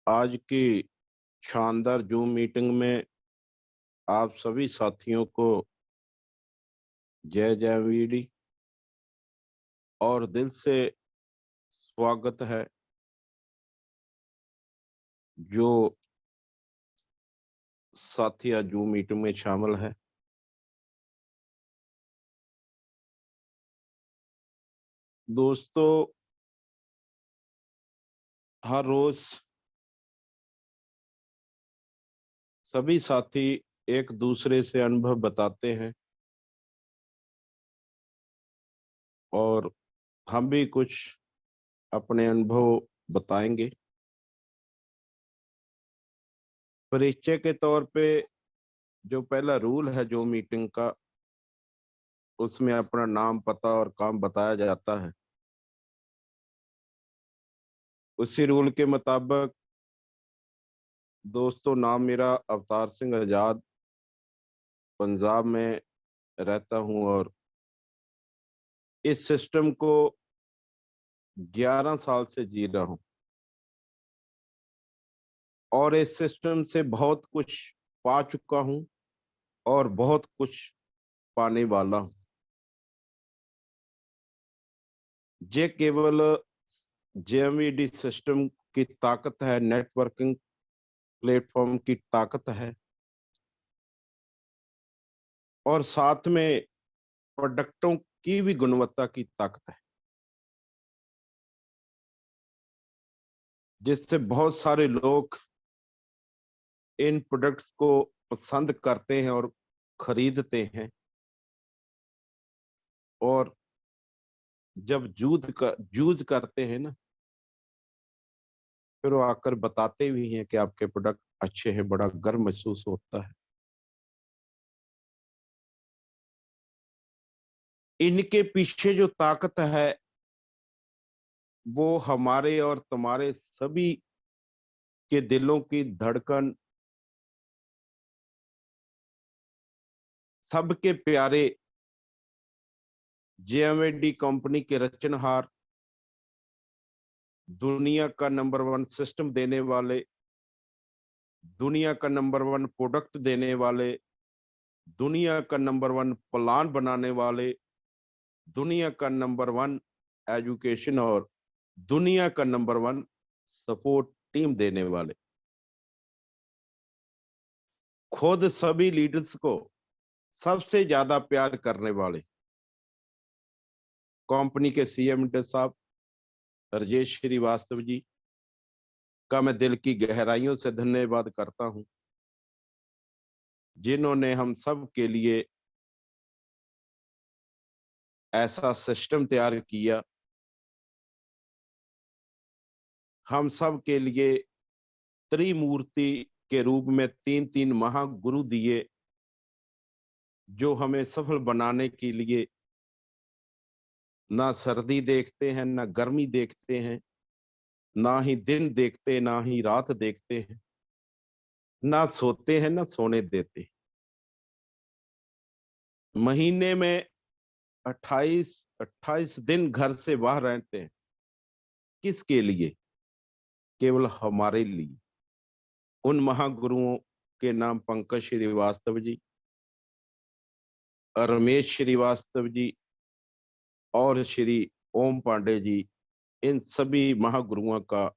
आज की शानदार जूम मीटिंग में आप सभी साथियों को जय जय वीडी और दिल से स्वागत है। जो साथी आज जूम मीटिंग में शामिल है, दोस्तों, हर रोज सभी साथी एक दूसरे से अनुभव बताते हैं और हम भी कुछ अपने अनुभव बताएंगे। परिचय के तौर पे जो पहला रूल है जो मीटिंग का, उसमें अपना नाम, पता और काम बताया जाता है। उसी रूल के मुताबिक दोस्तों, नाम मेरा अवतार सिंह आजाद, पंजाब में रहता हूं और इस सिस्टम को 11 साल से जी रहा हूं और इस सिस्टम से बहुत कुछ पा चुका हूं और बहुत कुछ पाने वाला हूं। ये केवल जेएमईडी सिस्टम की ताकत है, नेटवर्किंग प्लेटफॉर्म की ताकत है और साथ में प्रोडक्टों की भी गुणवत्ता की ताकत है, जिससे बहुत सारे लोग इन प्रोडक्ट्स को पसंद करते हैं और खरीदते हैं। और जब यूज करते हैं ना, फिर वो आकर बताते भी हैं कि आपके प्रोडक्ट अच्छे हैं, बड़ा गर्व महसूस होता है। इनके पीछे जो ताकत है वो हमारे और तुम्हारे सभी के दिलों की धड़कन, सबके प्यारे जेएमडी कंपनी के रचनहार, दुनिया का नंबर 1 सिस्टम देने वाले, दुनिया का नंबर 1 प्रोडक्ट देने वाले, दुनिया का नंबर 1 प्लान बनाने वाले, दुनिया का नंबर 1 एजुकेशन और दुनिया का नंबर 1 सपोर्ट टीम देने वाले, खुद सभी लीडर्स को सबसे ज्यादा प्यार करने वाले कंपनी के सीएमडी साहब राजेश श्रीवास्तव जी का मैं दिल की गहराइयों से धन्यवाद करता हूं, जिन्होंने हम सब के लिए ऐसा सिस्टम तैयार किया, हम सब के लिए त्रिमूर्ति के रूप में 3-3 महागुरु दिए, जो हमें सफल बनाने के लिए ना सर्दी देखते हैं, ना गर्मी देखते हैं, ना ही दिन देखते, ना ही रात देखते हैं, ना सोते हैं, ना सोने देते हैं। महीने में 28 दिन घर से बाहर रहते हैं। किसके लिए? केवल हमारे लिए। उन महागुरुओं के नाम पंकज श्रीवास्तव जी, रमेश श्रीवास्तव जी और श्री ओम पांडे जी, इन सभी महागुरुओं का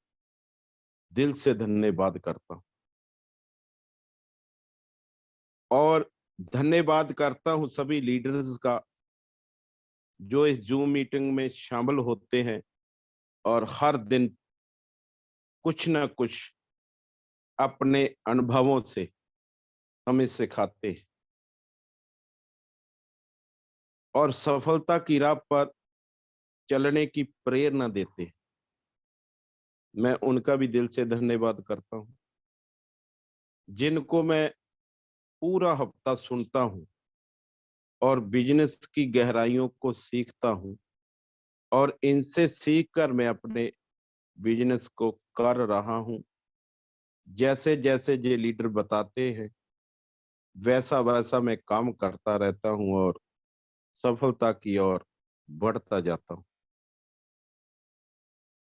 दिल से धन्यवाद करता हूं और धन्यवाद करता हूं सभी लीडर्स का, जो इस जूम मीटिंग में शामिल होते हैं और हर दिन कुछ ना कुछ अपने अनुभवों से हमें सिखाते हैं और सफलता की राह पर चलने की प्रेरणा देते हैं। मैं उनका भी दिल से धन्यवाद करता हूं, जिनको मैं पूरा हफ्ता सुनता हूं और बिजनेस की गहराइयों को सीखता हूं और इनसे सीखकर मैं अपने बिजनेस को कर रहा हूं। जैसे जैसे ये लीडर बताते हैं, वैसा वैसा मैं काम करता रहता हूं और सफलता की ओर बढ़ता जाता हूं।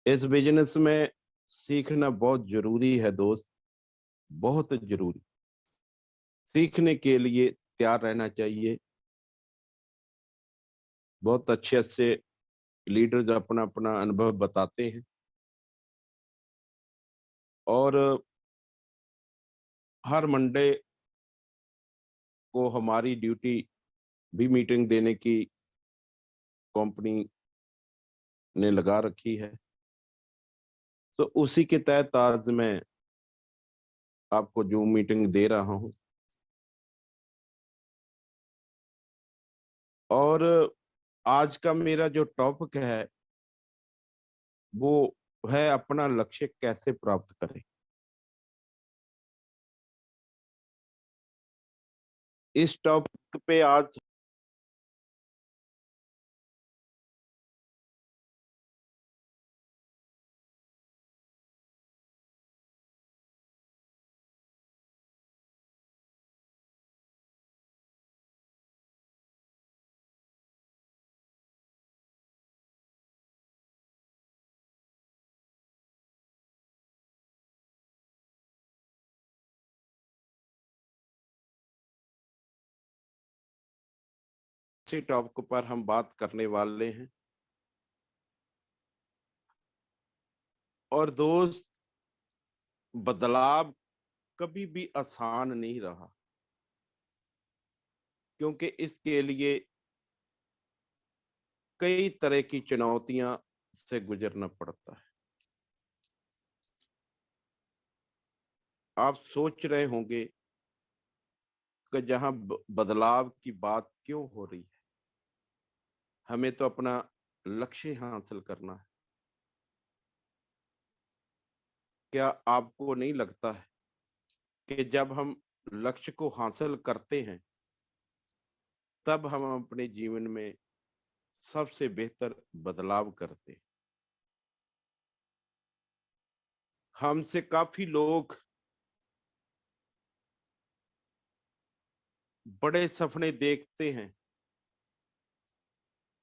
इस बिजनेस में सीखना बहुत जरूरी है दोस्त, बहुत जरूरी। सीखने के लिए तैयार रहना चाहिए। बहुत अच्छे अच्छे लीडर्स अपना अपना अनुभव बताते हैं, और हर मंडे को हमारी ड्यूटी भी मीटिंग देने की कंपनी ने लगा रखी है। तो उसी के तहत आज मैं आपको जूम मीटिंग दे रहा हूं, और आज का मेरा जो टॉपिक है वो है अपना लक्ष्य कैसे प्राप्त करें। इस टॉपिक पे आज इसी टॉपिक पर हम बात करने वाले हैं। और दोस्त, बदलाव कभी भी आसान नहीं रहा, क्योंकि इसके लिए कई तरह की चुनौतियां से गुजरना पड़ता है। आप सोच रहे होंगे कि जहां बदलाव की बात क्यों हो रही है, हमें तो अपना लक्ष्य हासिल करना है। क्या आपको नहीं लगता है कि जब हम लक्ष्य को हासिल करते हैं तब हम अपने जीवन में सबसे बेहतर बदलाव करते हैं। हमसे काफी लोग बड़े सपने देखते हैं,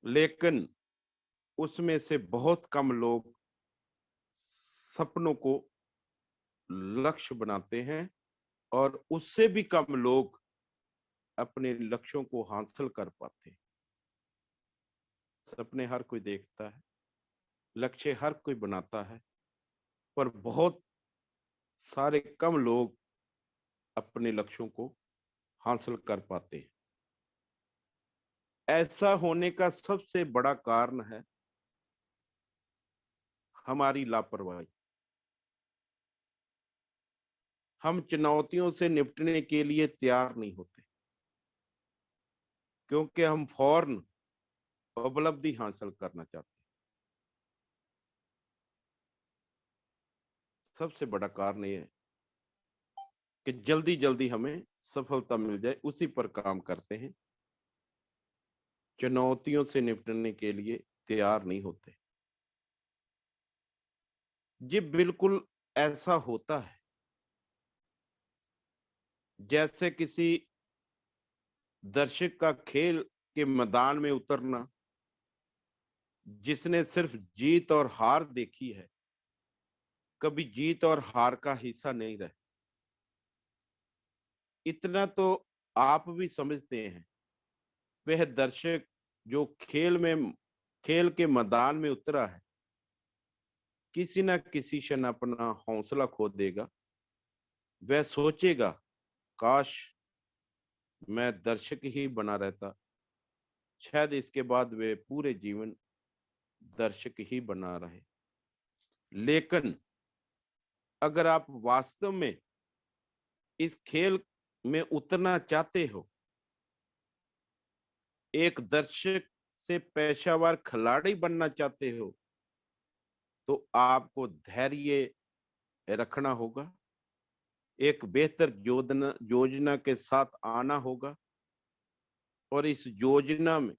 लेकिन उसमें से बहुत कम लोग सपनों को लक्ष्य बनाते हैं, और उससे भी कम लोग अपने लक्ष्यों को हासिल कर पाते हैं। सपने हर कोई देखता है, लक्ष्य हर कोई बनाता है, पर बहुत सारे कम लोग अपने लक्ष्यों को हासिल कर पाते हैं। ऐसा होने का सबसे बड़ा कारण है हमारी लापरवाही। हम चुनौतियों से निपटने के लिए तैयार नहीं होते, क्योंकि हम फौरन उपलब्धि हासिल करना चाहते हैं। सबसे बड़ा कारण ये है कि जल्दी जल्दी हमें सफलता मिल जाए, उसी पर काम करते हैं। चुनौतियों से निपटने के लिए तैयार नहीं होते। जी बिल्कुल, ऐसा होता है जैसे किसी दर्शक का खेल के मैदान में उतरना, जिसने सिर्फ जीत और हार देखी है, कभी जीत और हार का हिस्सा नहीं रहे। इतना तो आप भी समझते हैं, वह दर्शक जो खेल के मैदान में उतरा है, किसी न किसी क्षण अपना हौसला खो देगा। वह सोचेगा, काश मैं दर्शक ही बना रहता। शायद इसके बाद वे पूरे जीवन दर्शक ही बना रहे। लेकिन अगर आप वास्तव में इस खेल में उतरना चाहते हो, एक दर्शक से पेशेवर खिलाड़ी बनना चाहते हो, तो आपको धैर्य रखना होगा, एक बेहतर योजना योजना के साथ आना होगा, और इस योजना में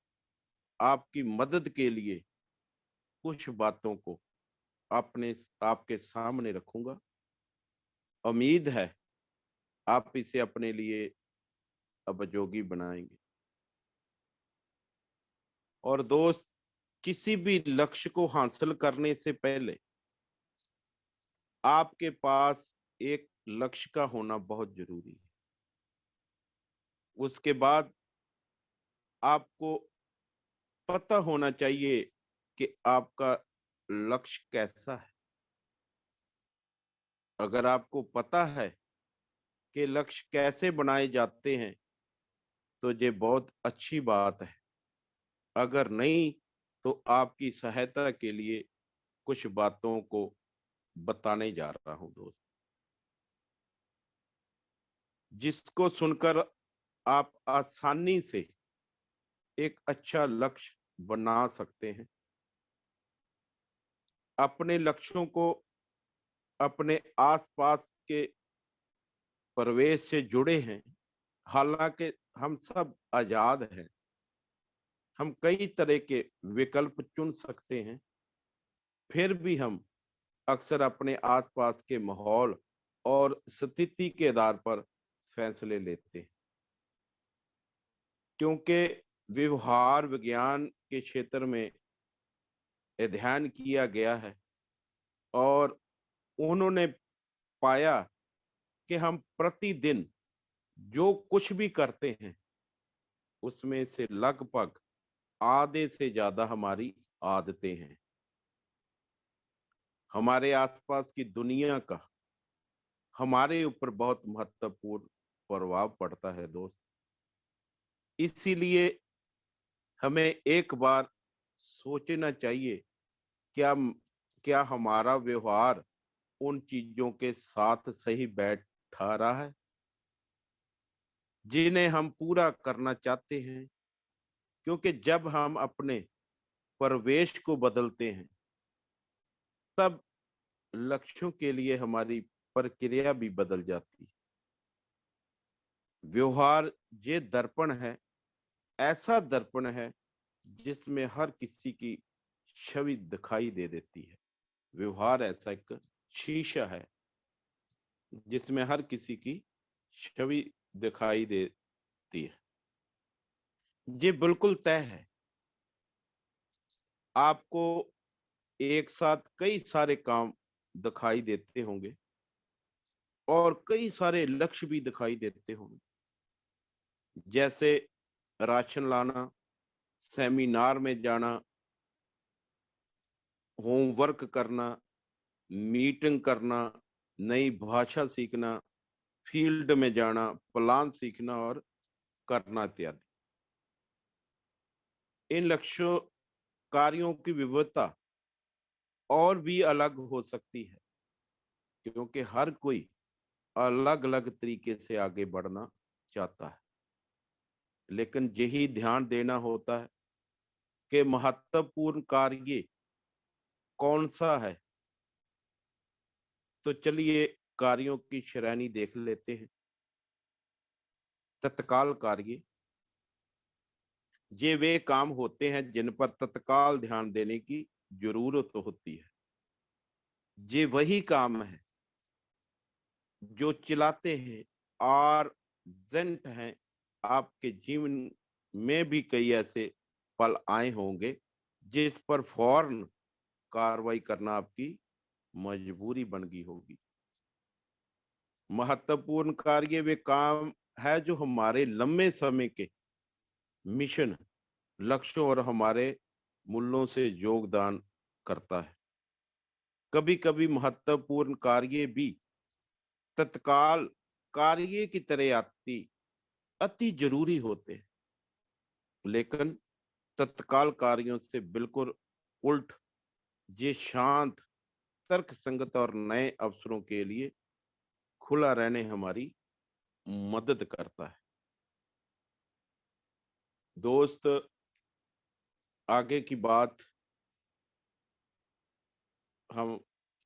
आपकी मदद के लिए कुछ बातों को अपने आपके सामने रखूंगा। उम्मीद है आप इसे अपने लिए उपयोगी बनाएंगे। और दोस्त, किसी भी लक्ष्य को हासिल करने से पहले आपके पास एक लक्ष्य का होना बहुत जरूरी है। उसके बाद आपको पता होना चाहिए कि आपका लक्ष्य कैसा है। अगर आपको पता है कि लक्ष्य कैसे बनाए जाते हैं तो ये बहुत अच्छी बात है। अगर नहीं तो आपकी सहायता के लिए कुछ बातों को बताने जा रहा हूं दोस्त, जिसको सुनकर आप आसानी से एक अच्छा लक्ष्य बना सकते हैं। अपने लक्ष्यों को अपने आसपास के परिवेश से जुड़े हैं। हालांकि हम सब आजाद हैं, हम कई तरह के विकल्प चुन सकते हैं, फिर भी हम अक्सर अपने आसपास के माहौल और स्थिति के आधार पर फैसले लेते हैं। क्योंकि व्यवहार विज्ञान के क्षेत्र में अध्ययन किया गया है और उन्होंने पाया कि हम प्रतिदिन जो कुछ भी करते हैं उसमें से लगभग आधे से ज्यादा हमारी आदतें हैं। हमारे आसपास की दुनिया का हमारे ऊपर बहुत महत्वपूर्ण प्रभाव पड़ता है दोस्त। इसीलिए हमें एक बार सोचना चाहिए, क्या क्या हमारा व्यवहार उन चीजों के साथ सही बैठा रहा है जिन्हें हम पूरा करना चाहते हैं। क्योंकि जब हम अपने परिवेश को बदलते हैं तब लक्ष्यों के लिए हमारी प्रक्रिया भी बदल जाती है। व्यवहार ये दर्पण है, ऐसा दर्पण है जिसमें हर किसी की छवि दिखाई दे देती है। व्यवहार ऐसा एक शीशा है जिसमें हर किसी की छवि दिखाई देती है। ये बिल्कुल तय है, आपको एक साथ कई सारे काम दिखाई देते होंगे और कई सारे लक्ष्य भी दिखाई देते होंगे, जैसे राशन लाना, सेमिनार में जाना, होमवर्क करना, मीटिंग करना, नई भाषा सीखना, फील्ड में जाना, प्लान सीखना और करना इत्यादि। इन लक्ष्यों कार्यों की विविधता और भी अलग हो सकती है क्योंकि हर कोई अलग अलग तरीके से आगे बढ़ना चाहता है। लेकिन यही ध्यान देना होता है कि महत्वपूर्ण कार्य कौन सा है। तो चलिए कार्यों की श्रेणी देख लेते हैं। तत्काल कार्य, ये वे काम होते हैं जिन पर तत्काल ध्यान देने की जरूरत होती है। ये वही काम है जो चिल्लाते हैं और अर्जेंट हैं। आपके जीवन में भी कई ऐसे पल आए होंगे जिस पर फौरन कार्रवाई करना आपकी मजबूरी बन गई होगी। महत्वपूर्ण कार्य वे काम है जो हमारे लंबे समय के मिशन, लक्ष्यों और हमारे मूल्यों से योगदान करता है। कभी कभी महत्वपूर्ण कार्य भी तत्काल कार्य की तरह अति जरूरी होते हैं, लेकिन तत्काल कार्यों से बिल्कुल उल्ट ये शांत, तर्क संगत और नए अवसरों के लिए खुला रहने हमारी मदद करता है। दोस्त, आगे की बात हम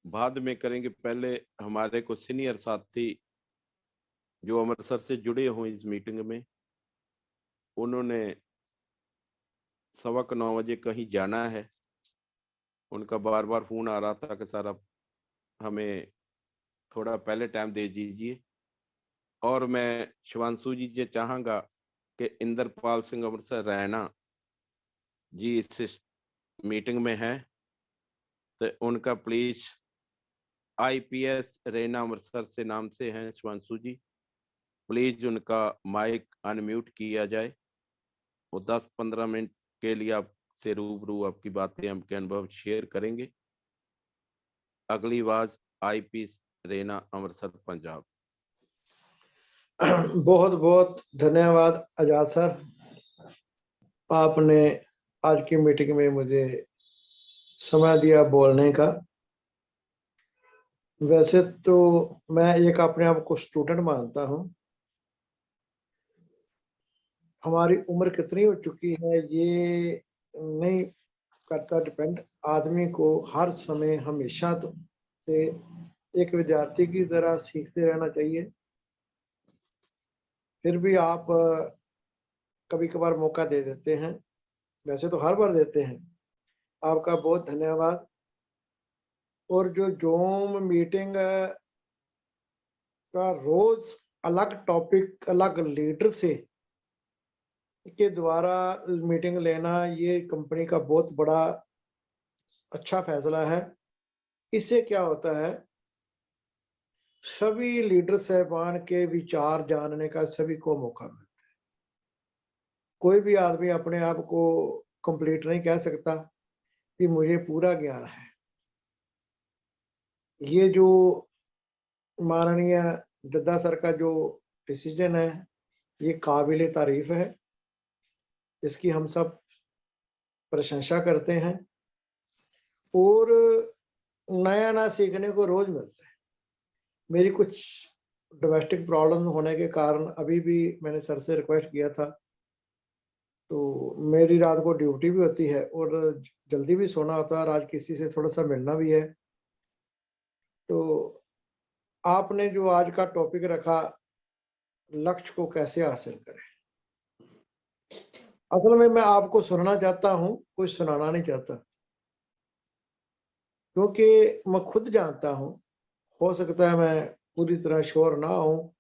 बाद में करेंगे। पहले हमारे कुछ सीनियर साथी जो अमृतसर से जुड़े हुए इस मीटिंग में, उन्होंने 9:15 कहीं जाना है। उनका बार बार फोन आ रहा था कि सर अब हमें थोड़ा पहले टाइम दे दीजिए। और मैं शिवांशु जी से चाहूंगा कि इंद्रपाल सिंह अमृतसर रैना जी इस मीटिंग में है, तो उनका प्लीज IPS रेना अमृतसर से नाम से हैं शिवांशु जी, प्लीज उनका माइक अनम्यूट किया जाए। वो 10-15 मिनट के लिए आपसे रूबरू आपकी बातें, आपके अनुभव शेयर करेंगे। अगली आवाज IPS रेना अमृतसर पंजाब। बहुत बहुत धन्यवाद आजाद सर, आपने आज की मीटिंग में मुझे समय दिया बोलने का। वैसे तो मैं एक अपने आप को स्टूडेंट मानता हूँ। हमारी उम्र कितनी हो चुकी है ये नहीं करता डिपेंड। आदमी को हर समय हमेशा तो से एक विद्यार्थी की तरह सीखते रहना चाहिए। फिर भी आप कभी कभार मौका दे देते हैं, वैसे तो हर बार देते हैं। आपका बहुत धन्यवाद। और जो जूम मीटिंग का रोज अलग टॉपिक अलग लीडर से के द्वारा मीटिंग लेना, ये कंपनी का बहुत बड़ा अच्छा फैसला है। इससे क्या होता है, सभी लीडर साहबान के विचार जानने का सभी को मौका मिलता है। कोई भी आदमी अपने आप को कंप्लीट नहीं कह सकता कि मुझे पूरा ज्ञान है। ये जो माननीय दद्दा सर का जो डिसीजन है, ये काबिल तारीफ है। इसकी हम सब प्रशंसा करते हैं। और नया नया सीखने को रोज मिलता है। मेरी कुछ डोमेस्टिक प्रॉब्लम होने के कारण अभी भी मैंने सर से रिक्वेस्ट किया था, तो मेरी रात को ड्यूटी भी होती है और जल्दी भी सोना होता है, और आज किसी से थोड़ा सा मिलना भी है। तो आपने जो आज का टॉपिक रखा, लक्ष्य को कैसे हासिल करें, असल में मैं आपको सुनना चाहता हूँ, कुछ सुनाना नहीं चाहता, क्योंकि मैं खुद जानता हूँ। हो सकता है मैं पूरी तरह श्योर ना हूँ।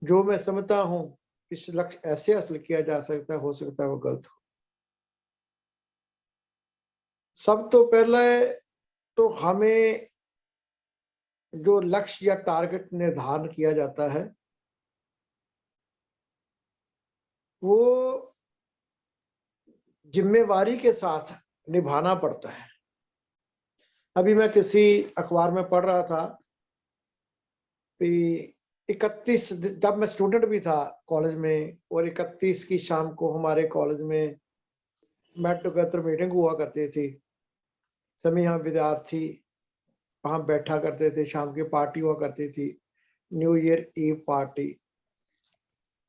जो मैं समझता हूँ इस लक्ष्य ऐसे हासिल किया जा सकता है, हो सकता है वो गलत हो। सब तो पहले तो हमें जो लक्ष्य या टारगेट निर्धारण किया जाता है, वो जिम्मेवारी के साथ निभाना पड़ता है। अभी मैं किसी अखबार में पढ़ रहा था कि 31, जब मैं स्टूडेंट भी था कॉलेज में, और 31 की शाम को हमारे कॉलेज में मेट टुगेदर मीटिंग हुआ करती थी। सभी यहाँ विद्यार्थी वहाँ बैठा करते थे, शाम की पार्टी हुआ करती थी, न्यू ईयर ईव पार्टी।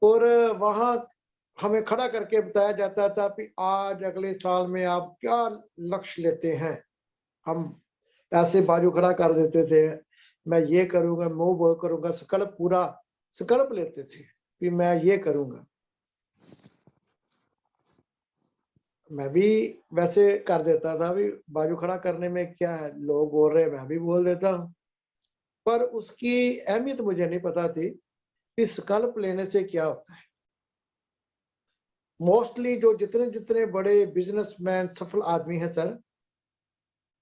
और वहाँ हमें खड़ा करके बताया जाता था कि आज अगले साल में आप क्या लक्ष्य लेते हैं। हम ऐसे बाजू खड़ा कर देते थे, मैं ये करूंगा, मैं वो करूंगा, संकल्प पूरा संकल्प लेते थे कि मैं ये करूंगा। मैं भी वैसे कर देता था, भी बाजू खड़ा करने में क्या है, लोग बोल रहे मैं भी बोल देता हूँ। पर उसकी अहमियत मुझे नहीं पता थी कि संकल्प लेने से क्या होता है। मोस्टली जो जितने जितने बड़े बिजनेसमैन सफल आदमी हैं सर,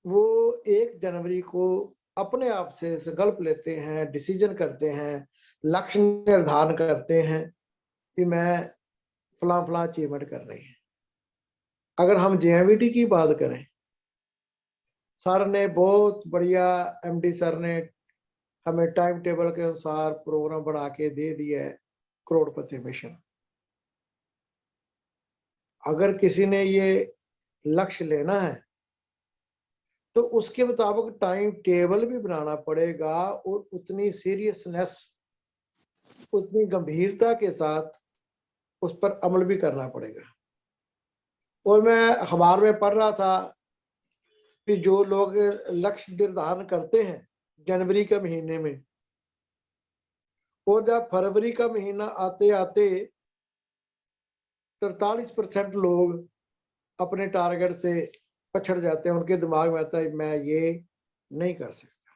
वो 1 जनवरी को अपने आप से संकल्प लेते हैं, डिसीजन करते हैं, लक्ष्य निर्धारण करते हैं कि मैं फला फला अचीवमेंट करनी है। अगर हम JMVT की बात करें, सर ने बहुत बढ़िया, MD सर ने हमें टाइम टेबल के अनुसार प्रोग्राम बना के दे दिया है, करोड़पति मिशन। अगर किसी ने ये लक्ष्य लेना है तो उसके मुताबिक टाइम टेबल भी बनाना पड़ेगा, और उतनी सीरियसनेस, उतनी गंभीरता के साथ उस पर अमल भी करना पड़ेगा। और मैं अखबार में पढ़ रहा था कि जो लोग लक्ष्य निर्धारण करते हैं जनवरी के महीने में, और जब फरवरी का महीना आते आते 43% लोग अपने टारगेट से पछड़ जाते हैं। उनके दिमाग में आता है मैं ये नहीं कर सकता।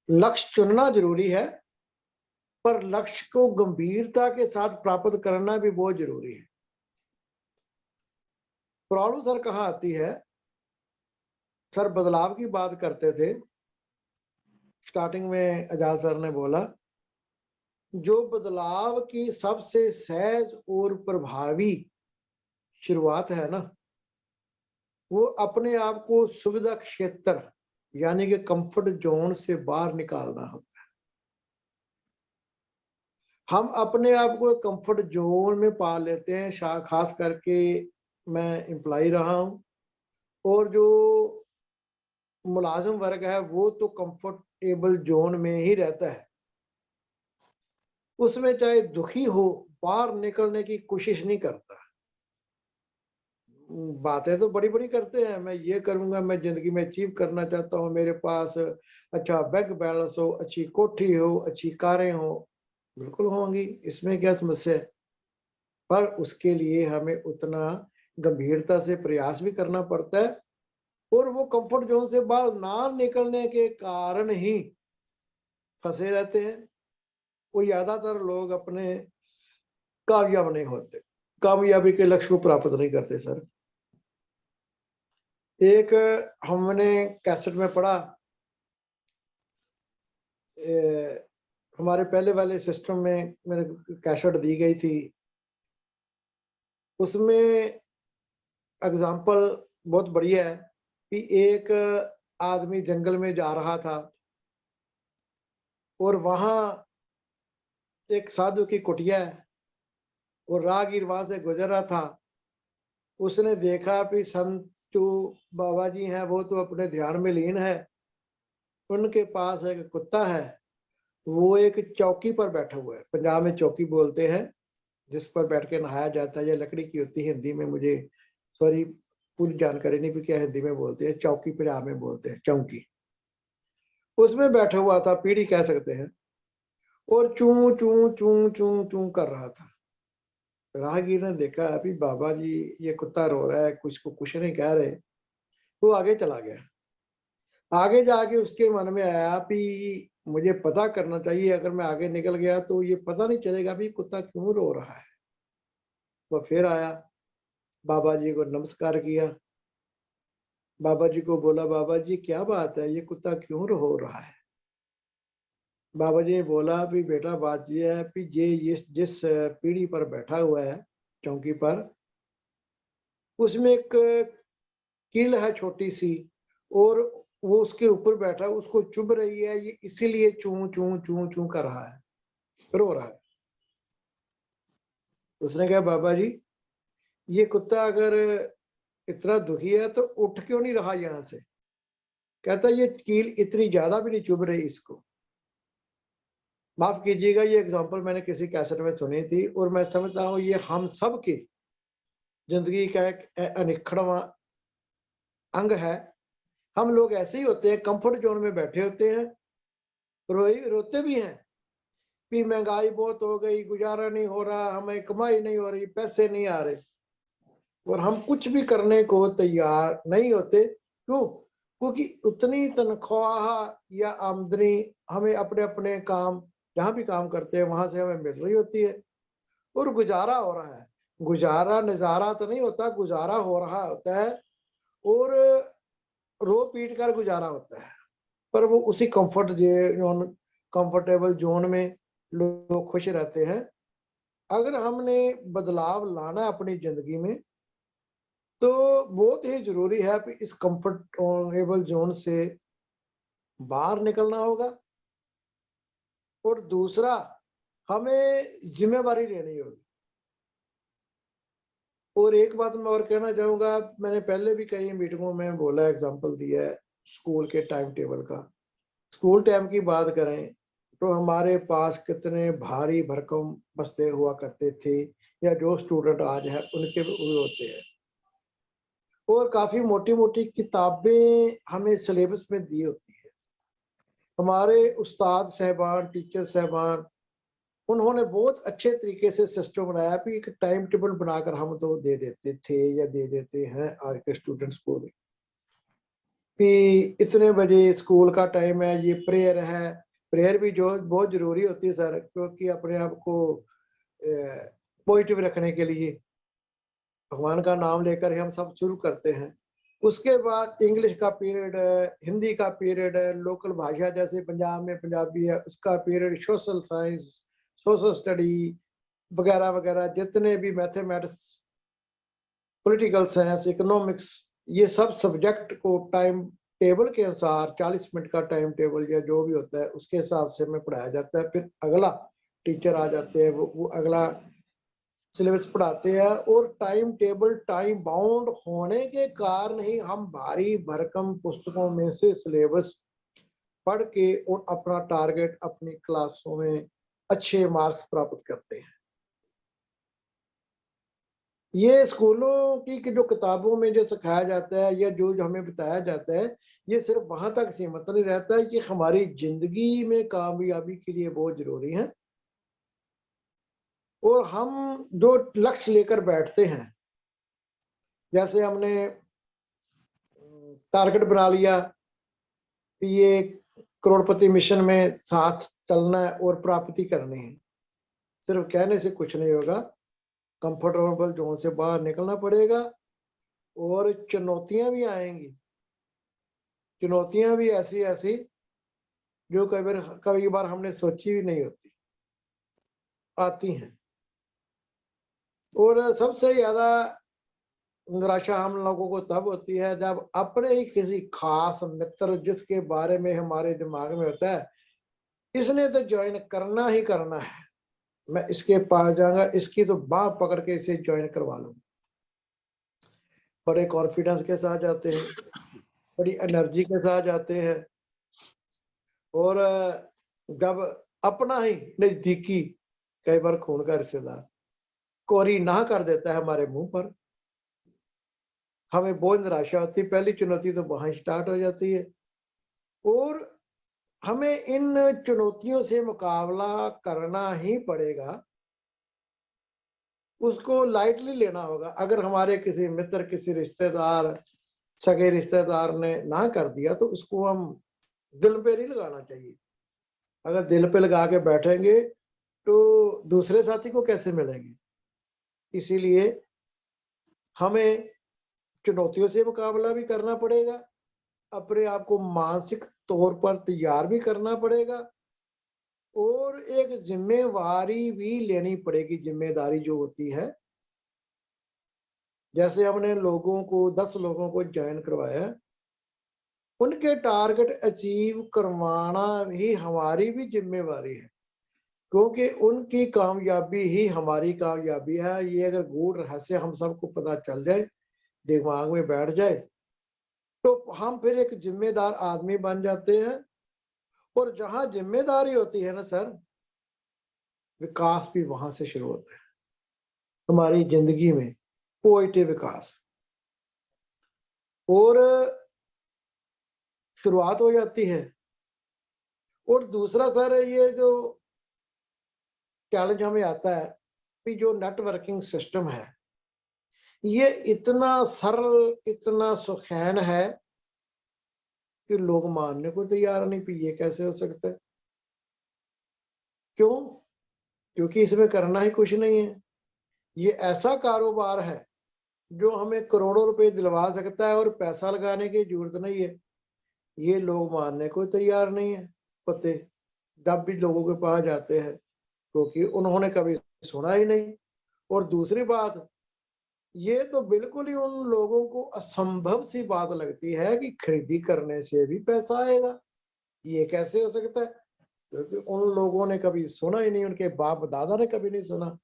लक्ष्य चुनना जरूरी है, पर लक्ष्य को गंभीरता के साथ प्राप्त करना भी बहुत जरूरी है। प्रॉब्लम सर कहाँ आती है सर बदलाव की बात करते थे, स्टार्टिंग में आजाद सर ने बोला, जो बदलाव की सबसे सहज और प्रभावी शुरुआत है ना, वो अपने आप को सुविधा क्षेत्र यानी कि कंफर्ट जोन से बाहर निकालना होता है। हम अपने आप को कंफर्ट जोन में पा लेते हैं, खास करके मैं एम्प्लॉय रहा हूं, और जो मुलाजिम वर्ग है वो तो कंफर्टेबल जोन में ही रहता है, उसमें चाहे दुखी हो बाहर निकलने की कोशिश नहीं करता। बातें तो बड़ी बड़ी करते हैं, मैं ये करूंगा, मैं जिंदगी में अचीव करना चाहता हूँ, मेरे पास अच्छा बैंक बैलेंस हो, अच्छी कोठी हो, अच्छी कारें हो। बिल्कुल होंगी, इसमें क्या समस्या है, पर उसके लिए हमें उतना गंभीरता से प्रयास भी करना पड़ता है, और वो कंफर्ट जोन से बाहर ना निकलने के कारण ही फंसे रहते हैं। वो ज्यादातर लोग अपने कामयाब नहीं होते, कामयाबी के लक्ष्य को प्राप्त नहीं करते सर। एक हमने कैसेट में पढ़ा, हमारे पहले वाले सिस्टम में मेरे कैसेट दी गई थी, उसमें एग्जाम्पल बहुत बढ़िया है कि एक आदमी जंगल में जा रहा था और वहां एक साधु की कुटिया है, और राहगीर वहां से गुजर रहा था। उसने देखा कि संत जो बाबा जी हैं वो तो अपने ध्यान में लीन है, उनके पास एक कुत्ता है, वो एक चौकी पर बैठा हुआ है, पंजाब में चौकी बोलते हैं जिस पर बैठ के नहाया जाता है, या लकड़ी की होती है, हिंदी में मुझे सॉरी पूरी जानकारी नहीं भी क्या हिंदी में बोलते हैं, चौकी पंजाब में बोलते हैं चौकी। उसमें बैठा हुआ था, पीढ़ी कह सकते हैं, और चू चू चू चू चू कर रहा था। राहगीर ने देखा अभी बाबा जी ये कुत्ता रो रहा है, कुछ को कुछ नहीं कह रहे, वो आगे चला गया। आगे जाके उसके मन में आया कि मुझे पता करना चाहिए, अगर मैं आगे निकल गया तो ये पता नहीं चलेगा भी कुत्ता क्यों रो रहा है। वो फिर आया, बाबा जी को नमस्कार किया, बाबा जी को बोला, बाबा जी क्या बात है, ये कुत्ता क्यों रो रहा है। बाबा जी ने बोला भी बेटा बात ये है कि ये जिस पीढ़ी पर बैठा हुआ है चौकी पर, उसमें एक कील है छोटी सी, और वो उसके ऊपर बैठा, उसको चुभ रही है, ये इसीलिए चू चू चू चू कर रहा है, रो रहा है। उसने कहा बाबा जी ये कुत्ता अगर इतना दुखी है तो उठ क्यों नहीं रहा यहाँ से। कहता ये कील इतनी ज्यादा भी नहीं चुभ रही इसको। माफ कीजिएगा, ये एग्जांपल मैंने किसी कैसेट में सुनी थी, और मैं समझता हूँ ये हम सब की जिंदगी का एक अनिखड़वां अंग है। हम लोग ऐसे ही होते हैं, कंफर्ट जोन में बैठे होते हैं, रोते भी हैं कि महंगाई बहुत हो गई, गुजारा नहीं हो रहा, हमें कमाई नहीं हो रही, पैसे नहीं आ रहे, और हम कुछ भी करने को तैयार नहीं होते। क्यों? क्योंकि उतनी तनख्वाह या आमदनी हमें अपने अपने काम जहाँ भी काम करते हैं वहां से हमें मिल रही होती है, और गुजारा हो रहा है। गुजारा नजारा तो नहीं होता, गुजारा हो रहा होता है, और रो पीट कर गुजारा होता है, पर वो उसी जोन, कंफर्टेबल जोन में लोग खुश रहते हैं। अगर हमने बदलाव लाना अपनी जिंदगी में तो बहुत ही जरूरी है कि इस कंफर्टेबल जोन से बाहर निकलना होगा, और दूसरा हमें जिम्मेवारी लेनी होगी। और एक बात मैं और कहना चाहूंगा, मैंने पहले भी कई मीटिंगों में बोला, एग्जांपल दिया है स्कूल के टाइम टेबल का। स्कूल टाइम की बात करें तो हमारे पास कितने भारी भरकम बस्ते हुआ करते थे, या जो स्टूडेंट आज है उनके भी हुए होते हैं, और काफी मोटी मोटी किताबें हमें सिलेबस में दी होती है। हमारे उस्ताद साहबान, टीचर साहबान, उन्होंने बहुत अच्छे तरीके से सिस्टम बनाया कि एक टाइम टेबल बनाकर हम तो दे देते थे या दे देते हैं आज के स्टूडेंट्स को भी, कि इतने बजे स्कूल का टाइम है, ये प्रेयर है। प्रेयर भी जो बहुत जरूरी होती है सर, क्योंकि अपने आप को पॉजिटिव रखने के लिए भगवान का नाम लेकर ही हम सब शुरू करते हैं। उसके बाद इंग्लिश का पीरियड है, हिंदी का पीरियड है, लोकल भाषा जैसे पंजाब में पंजाबी है उसका period, social science, social study वगैरह वगैरह, जितने भी मैथमेटिक्स, पॉलिटिकल साइंस, इकोनॉमिक्स, ये सब सब्जेक्ट को टाइम टेबल के अनुसार 40 मिनट का टाइम टेबल या जो भी होता है उसके हिसाब से हमें पढ़ाया जाता है। फिर अगला टीचर आ जाते हैं, वो अगला सिलेबस पढ़ाते हैं, और टाइम टेबल टाइम बाउंड होने के कारण ही हम भारी भरकम पुस्तकों में से सिलेबस पढ़ के और अपना टारगेट अपनी क्लासों में अच्छे मार्क्स प्राप्त करते हैं। ये स्कूलों की जो किताबों में जो सिखाया जाता है या जो हमें बताया जाता है, ये सिर्फ वहां तक सीमित नहीं रहता है कि हमारी जिंदगी में कामयाबी के लिए बहुत जरूरी है। और हम जो लक्ष्य लेकर बैठते हैं, जैसे हमने टारगेट बना लिया कि ये करोड़पति मिशन में साथ चलना है और प्राप्ति करनी है, सिर्फ कहने से कुछ नहीं होगा, कंफर्टेबल जोन से बाहर निकलना पड़ेगा और चुनौतियां भी आएंगी, चुनौतियां भी ऐसी ऐसी जो कई बार हमने सोची भी नहीं होती, आती हैं। और सबसे ज्यादा निराशा हम लोगों को तब होती है जब अपने ही किसी खास मित्र जिसके बारे में हमारे दिमाग में होता है इसने तो ज्वाइन करना ही करना है, मैं इसके पास जाऊंगा, इसकी तो बाह पकड़ के इसे ज्वाइन करवा लूं, बड़े कॉन्फिडेंस के साथ जाते हैं, बड़ी एनर्जी के साथ जाते हैं, और जब अपना ही नजदीकी कई बार खून का रिश्तेदार कोरी ना कर देता है हमारे मुंह पर, हमें बहुत निराशा होती है, पहली चुनौती तो वहां स्टार्ट हो जाती है। और हमें इन चुनौतियों से मुकाबला करना ही पड़ेगा, उसको लाइटली लेना होगा। अगर हमारे किसी मित्र, किसी रिश्तेदार, सगे रिश्तेदार ने ना कर दिया तो उसको हम दिल पे नहीं लगाना चाहिए। अगर दिल पे लगा के बैठेंगे तो दूसरे साथी को कैसे मिलेंगे। इसीलिए हमें चुनौतियों से मुकाबला भी करना पड़ेगा, अपने आप को मानसिक तौर पर तैयार भी करना पड़ेगा, और एक जिम्मेवारी भी लेनी पड़ेगी। जिम्मेदारी जो होती है, जैसे हमने लोगों को 10 लोगों को ज्वाइन करवाया, उनके टारगेट अचीव करवाना भी हमारी भी जिम्मेवारी है, क्योंकि उनकी कामयाबी ही हमारी कामयाबी है। ये अगर गूढ़ रहस्य हम सबको पता चल जाए, दिमाग में बैठ जाए, तो हम फिर एक जिम्मेदार आदमी बन जाते हैं। और जहां जिम्मेदारी होती है ना सर, विकास भी वहां से शुरू होता है हमारी जिंदगी में, पॉजिटिव विकास और शुरुआत हो जाती है। और दूसरा सर, ये जो चैलेंज हमें आता है कि जो नेटवर्किंग सिस्टम है ये इतना सरल, इतना सुखैन है कि लोग मानने को तैयार नहीं, भी ये कैसे हो सकता है। क्यों? क्योंकि इसमें करना ही कुछ नहीं है। ये ऐसा कारोबार है जो हमें करोड़ों रुपए दिलवा सकता है और पैसा लगाने की जरूरत नहीं है। ये लोग मानने को तैयार नहीं है पते, जब भी लोगों के पास जाते हैं, क्योंकि उन्होंने कभी सुना ही नहीं। और दूसरी बात, ये तो बिल्कुल ही उन लोगों को असंभव सी बात लगती है कि खरीदी करने से भी पैसा आएगा। ये कैसे हो सकता है? क्योंकि उन लोगों ने कभी सुना ही नहीं, उनके बाप दादा ने कभी नहीं सुना,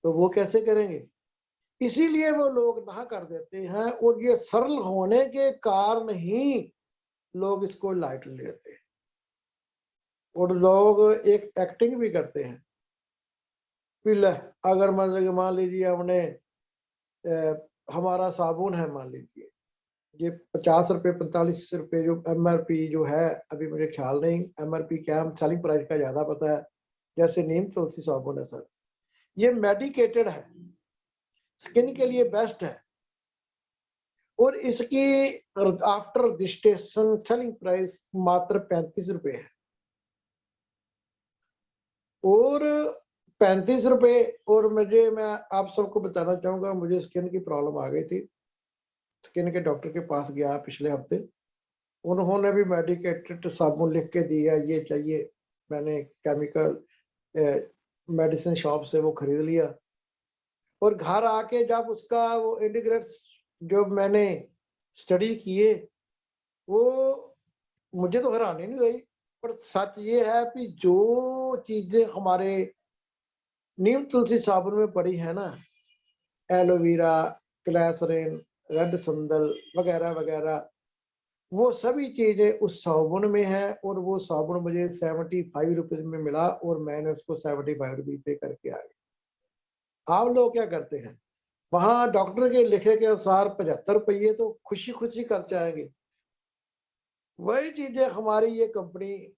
तो वो कैसे करेंगे। इसीलिए वो लोग ना कर देते हैं, और ये सरल होने के कारण ही लोग इसको लाइट लेते हैं। और लोग एक एक्टिंग भी करते हैं, अगर मान लीजिए हमने हमारा साबुन है, मान लीजिए ये 50 रुपए 45 रुपए जो MRP जो है, अभी मुझे ख्याल नहीं MRP क्या, सेलिंग प्राइस का ज्यादा पता है। जैसे नीम तुलसी साबुन है सर, ये मेडिकेटेड है, स्किन के लिए बेस्ट है, और इसकी आफ्टर रजिस्ट्रेशन सेलिंग प्राइस मात्र 35 रुपए है। और 35 रुपए, और मैं आप सबको बताना चाहूंगा, मुझे स्किन की प्रॉब्लम आ गई थी, स्किन के डॉक्टर के पास गया पिछले हफ्ते, उन्होंने भी मेडिकेटेड साबुन लिख के दिया, ये चाहिए। मैंने केमिकल मेडिसिन शॉप से वो खरीद लिया, और घर आके जब उसका वो इंटीग्रेट्स जो मैंने स्टडी किए, वो मुझे तो हैरानी नहीं हुई, पर सच ये है कि जो चीजें हमारे नीम तुलसी साबुन में पड़ी है ना, एलोवेरा, ग्लिसरीन, रेड संदल वगैरह वगैरह, वो सभी चीजें उस साबुन में है, और वो साबुन मुझे 75 रुपीज में मिला, और मैंने उसको 75 रुपीज पे करके आ गया। आप लोग क्या करते हैं, वहां डॉक्टर के लिखे के अनुसार 75 रुपये तो खुशी खुशी कर जाएंगे, वही चीजें हमारी ये कंपनी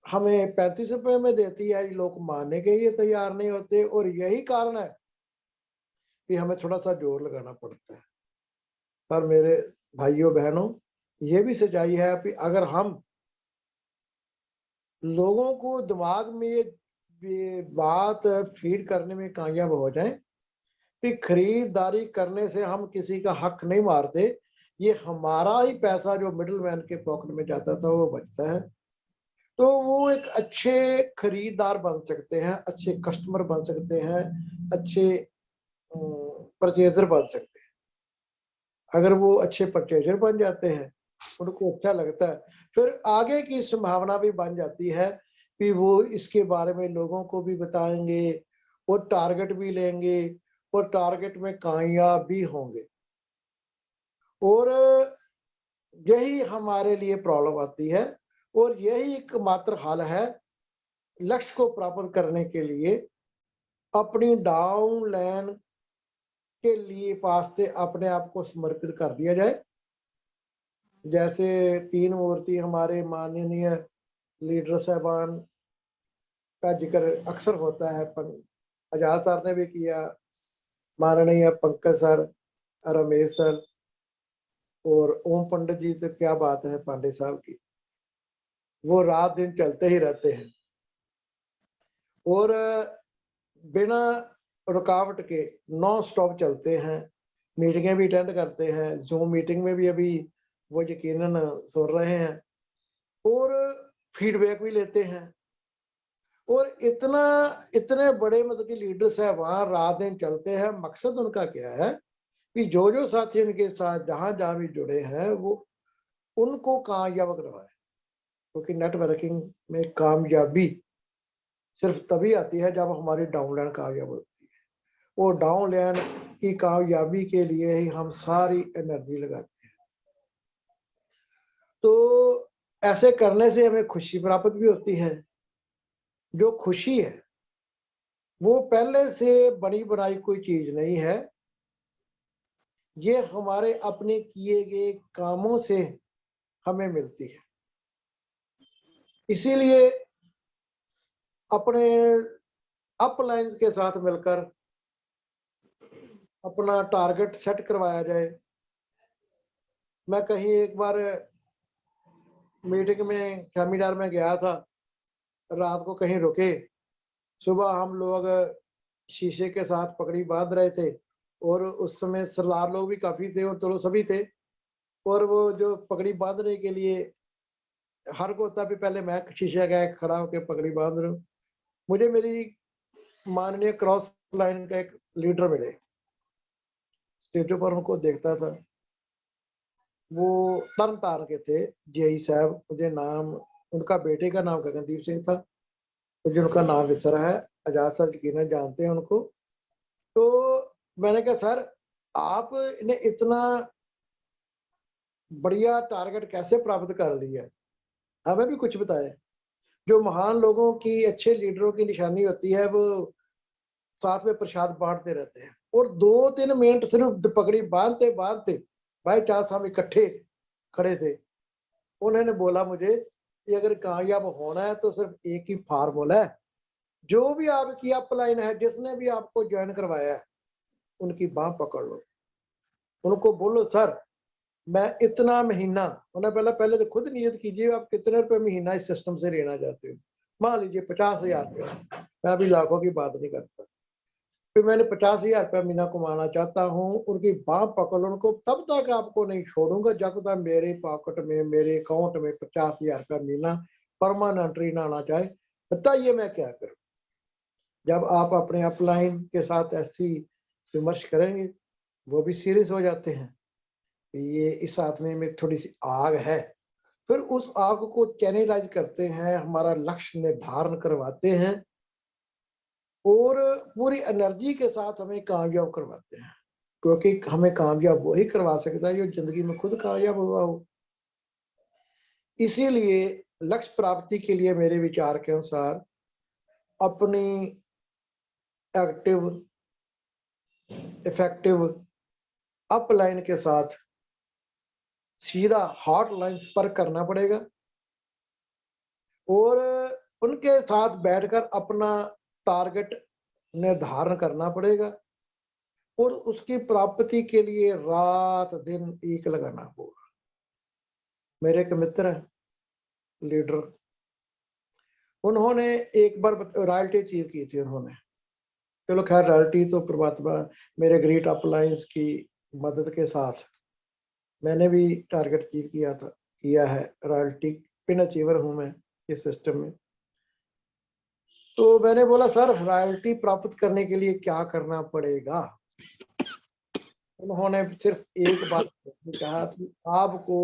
हमें 35 रुपए में देती है, लोग मानने के लिए तैयार नहीं होते, और यही कारण है कि हमें थोड़ा सा जोर लगाना पड़ता है। पर मेरे भाइयों बहनों, ये भी सच्चाई है कि अगर हम लोगों को दिमाग में ये बात फीड करने में कामयाब हो जाए कि खरीदारी करने से हम किसी का हक नहीं मारते, ये हमारा ही पैसा जो मिडिल मैन के पॉकेट में जाता था वो बचता है, तो वो एक अच्छे खरीदार बन सकते हैं, अच्छे कस्टमर बन सकते हैं, अच्छे परचेजर बन सकते हैं। अगर वो अच्छे परचेजर बन जाते हैं, उनको अच्छा लगता है, फिर आगे की संभावना भी बन जाती है कि वो इसके बारे में लोगों को भी बताएंगे, वो टारगेट भी लेंगे, और टारगेट में कामयाब भी होंगे। और यही हमारे लिए प्रॉब्लम आती है, और यही एकमात्र हल है लक्ष्य को प्राप्त करने के लिए। अपनी डाउन लाइन के लिए वास्ते अपने आप को समर्पित कर दिया जाए। जैसे 3 मूर्ति हमारे माननीय लीडर साहबान का जिक्र अक्सर होता है, आजाद सर ने भी किया, माननीय पंकज सर, रमेश सर, और ओम पंडित जी, तो क्या बात है पांडे साहब की, वो रात दिन चलते ही रहते हैं, और बिना रुकावट के नॉन स्टॉप चलते हैं, मीटिंगें भी अटेंड करते हैं, जूम मीटिंग में भी अभी वो यकीनन सुन रहे हैं, और फीडबैक भी लेते हैं। और इतने बड़े मतलब कि लीडर्स है, वहां रात दिन चलते हैं। मकसद उनका क्या है कि जो जो साथी उनके साथ जहां जहां भी जुड़े हैं, वो उनको कामयाब करवाए, क्योंकि नेटवर्किंग में कामयाबी सिर्फ तभी आती है जब हमारी डाउनलाइन कामयाब होती है, और डाउनलाइन की कामयाबी के लिए ही हम सारी एनर्जी लगाते हैं। तो ऐसे करने से हमें खुशी प्राप्त भी होती है। जो खुशी है वो पहले से बनी बनाई कोई चीज नहीं है, ये हमारे अपने किए गए कामों से हमें मिलती है। इसीलिए अपने अपलाइंस के साथ मिलकर अपना टारगेट सेट करवाया जाए। मैं कहीं एक बार मीटिंग में सेमिनार में गया था, रात को कहीं रुके, सुबह हम लोग शीशे के साथ पगड़ी बांध रहे थे, और उस समय सरदार लोग भी काफी थे और तो सभी थे, और वो जो पगड़ी बांधने के लिए हर को होता भी, पहले मैं शीशे का खड़ा होकर पगड़ी बांध रहा हूँ, मुझे मेरी माननीय क्रॉस लाइन का एक लीडर मिले, स्टेजों पर उनको देखता था, वो तरन तारण के थे, जेई साहब, मुझे नाम उनका बेटे का नाम गगनदीप सिंह था, मुझे उनका नाम विसरा है, आजाद सर यकीनन जानते हैं उनको। तो मैंने कहा सर, आपने इतना बढ़िया टारगेट कैसे प्राप्त कर लिया, हमें भी कुछ बताएं। जो महान लोगों की, अच्छे लीडरों की निशानी होती है, वो साथ में प्रसाद बांटते रहते हैं, और 2-3 मिनट सिर्फ पगड़ी बांधते बांधते, बाई चांस हम इकट्ठे खड़े थे, उन्होंने बोला मुझे कि अगर कामयाब होना है तो सिर्फ एक ही फार्मूला है, जो भी आपकी अपलाइन है, जिसने भी आपको ज्वाइन करवाया है, उनकी बाह पकड़ लो, उनको बोलो सर मैं इतना महीना, उन्हें पहले तो खुद नियत कीजिए आप कितने रुपए महीना इस सिस्टम से लेना चाहते हो। मान लीजिए 50,000 रुपया, मैं अभी लाखों की बात नहीं करता, फिर मैंने 50,000 रुपया महीना कमाना चाहता हूँ, उनकी बाह पकड़ उनको, तब तक आपको नहीं छोड़ूंगा जब तक मेरे पॉकेट में, मेरे अकाउंट में 50,000 रुपया महीना परमानेंटली ना आना चाहे। बताइए मैं क्या करूं। जब आप अपने अपलाइन के साथ ऐसी विमर्श करेंगे, वो भी सीरियस हो जाते हैं, ये इस आदमी में थोड़ी सी आग है। फिर उस आग को चैनलाइज करते हैं, हमारा लक्ष्य निर्धारण करवाते हैं और पूरी एनर्जी के साथ हमें कामयाब करवाते हैं, क्योंकि हमें कामयाब वही करवा सकता है जो जिंदगी में खुद कामयाब हुआ हो। इसीलिए लक्ष्य प्राप्ति के लिए मेरे विचार के अनुसार अपनी एक्टिव, इफेक्टिव अपलाइन के साथ सीधा हॉट लाइन पर करना पड़ेगा और उनके साथ बैठकर अपना टारगेट निर्धारण करना पड़ेगा और उसकी प्राप्ति के लिए रात दिन एक लगाना होगा। मेरे एक मित्र हैं, लीडर, उन्होंने एक बार रॉयल्टी अचीव की थी उन्होंने। चलो खैर, रॉयल्टी तो परमात्मा मेरे ग्रेट अपलाइंस की मदद के साथ मैंने भी टारगेट अचीव किया है। रॉयल्टी पिन अचीवर हूं मैं इस सिस्टम में। तो मैंने बोला, सर रॉयल्टी प्राप्त करने के लिए क्या करना पड़ेगा? उन्होंने सिर्फ एक बात कहा कि आपको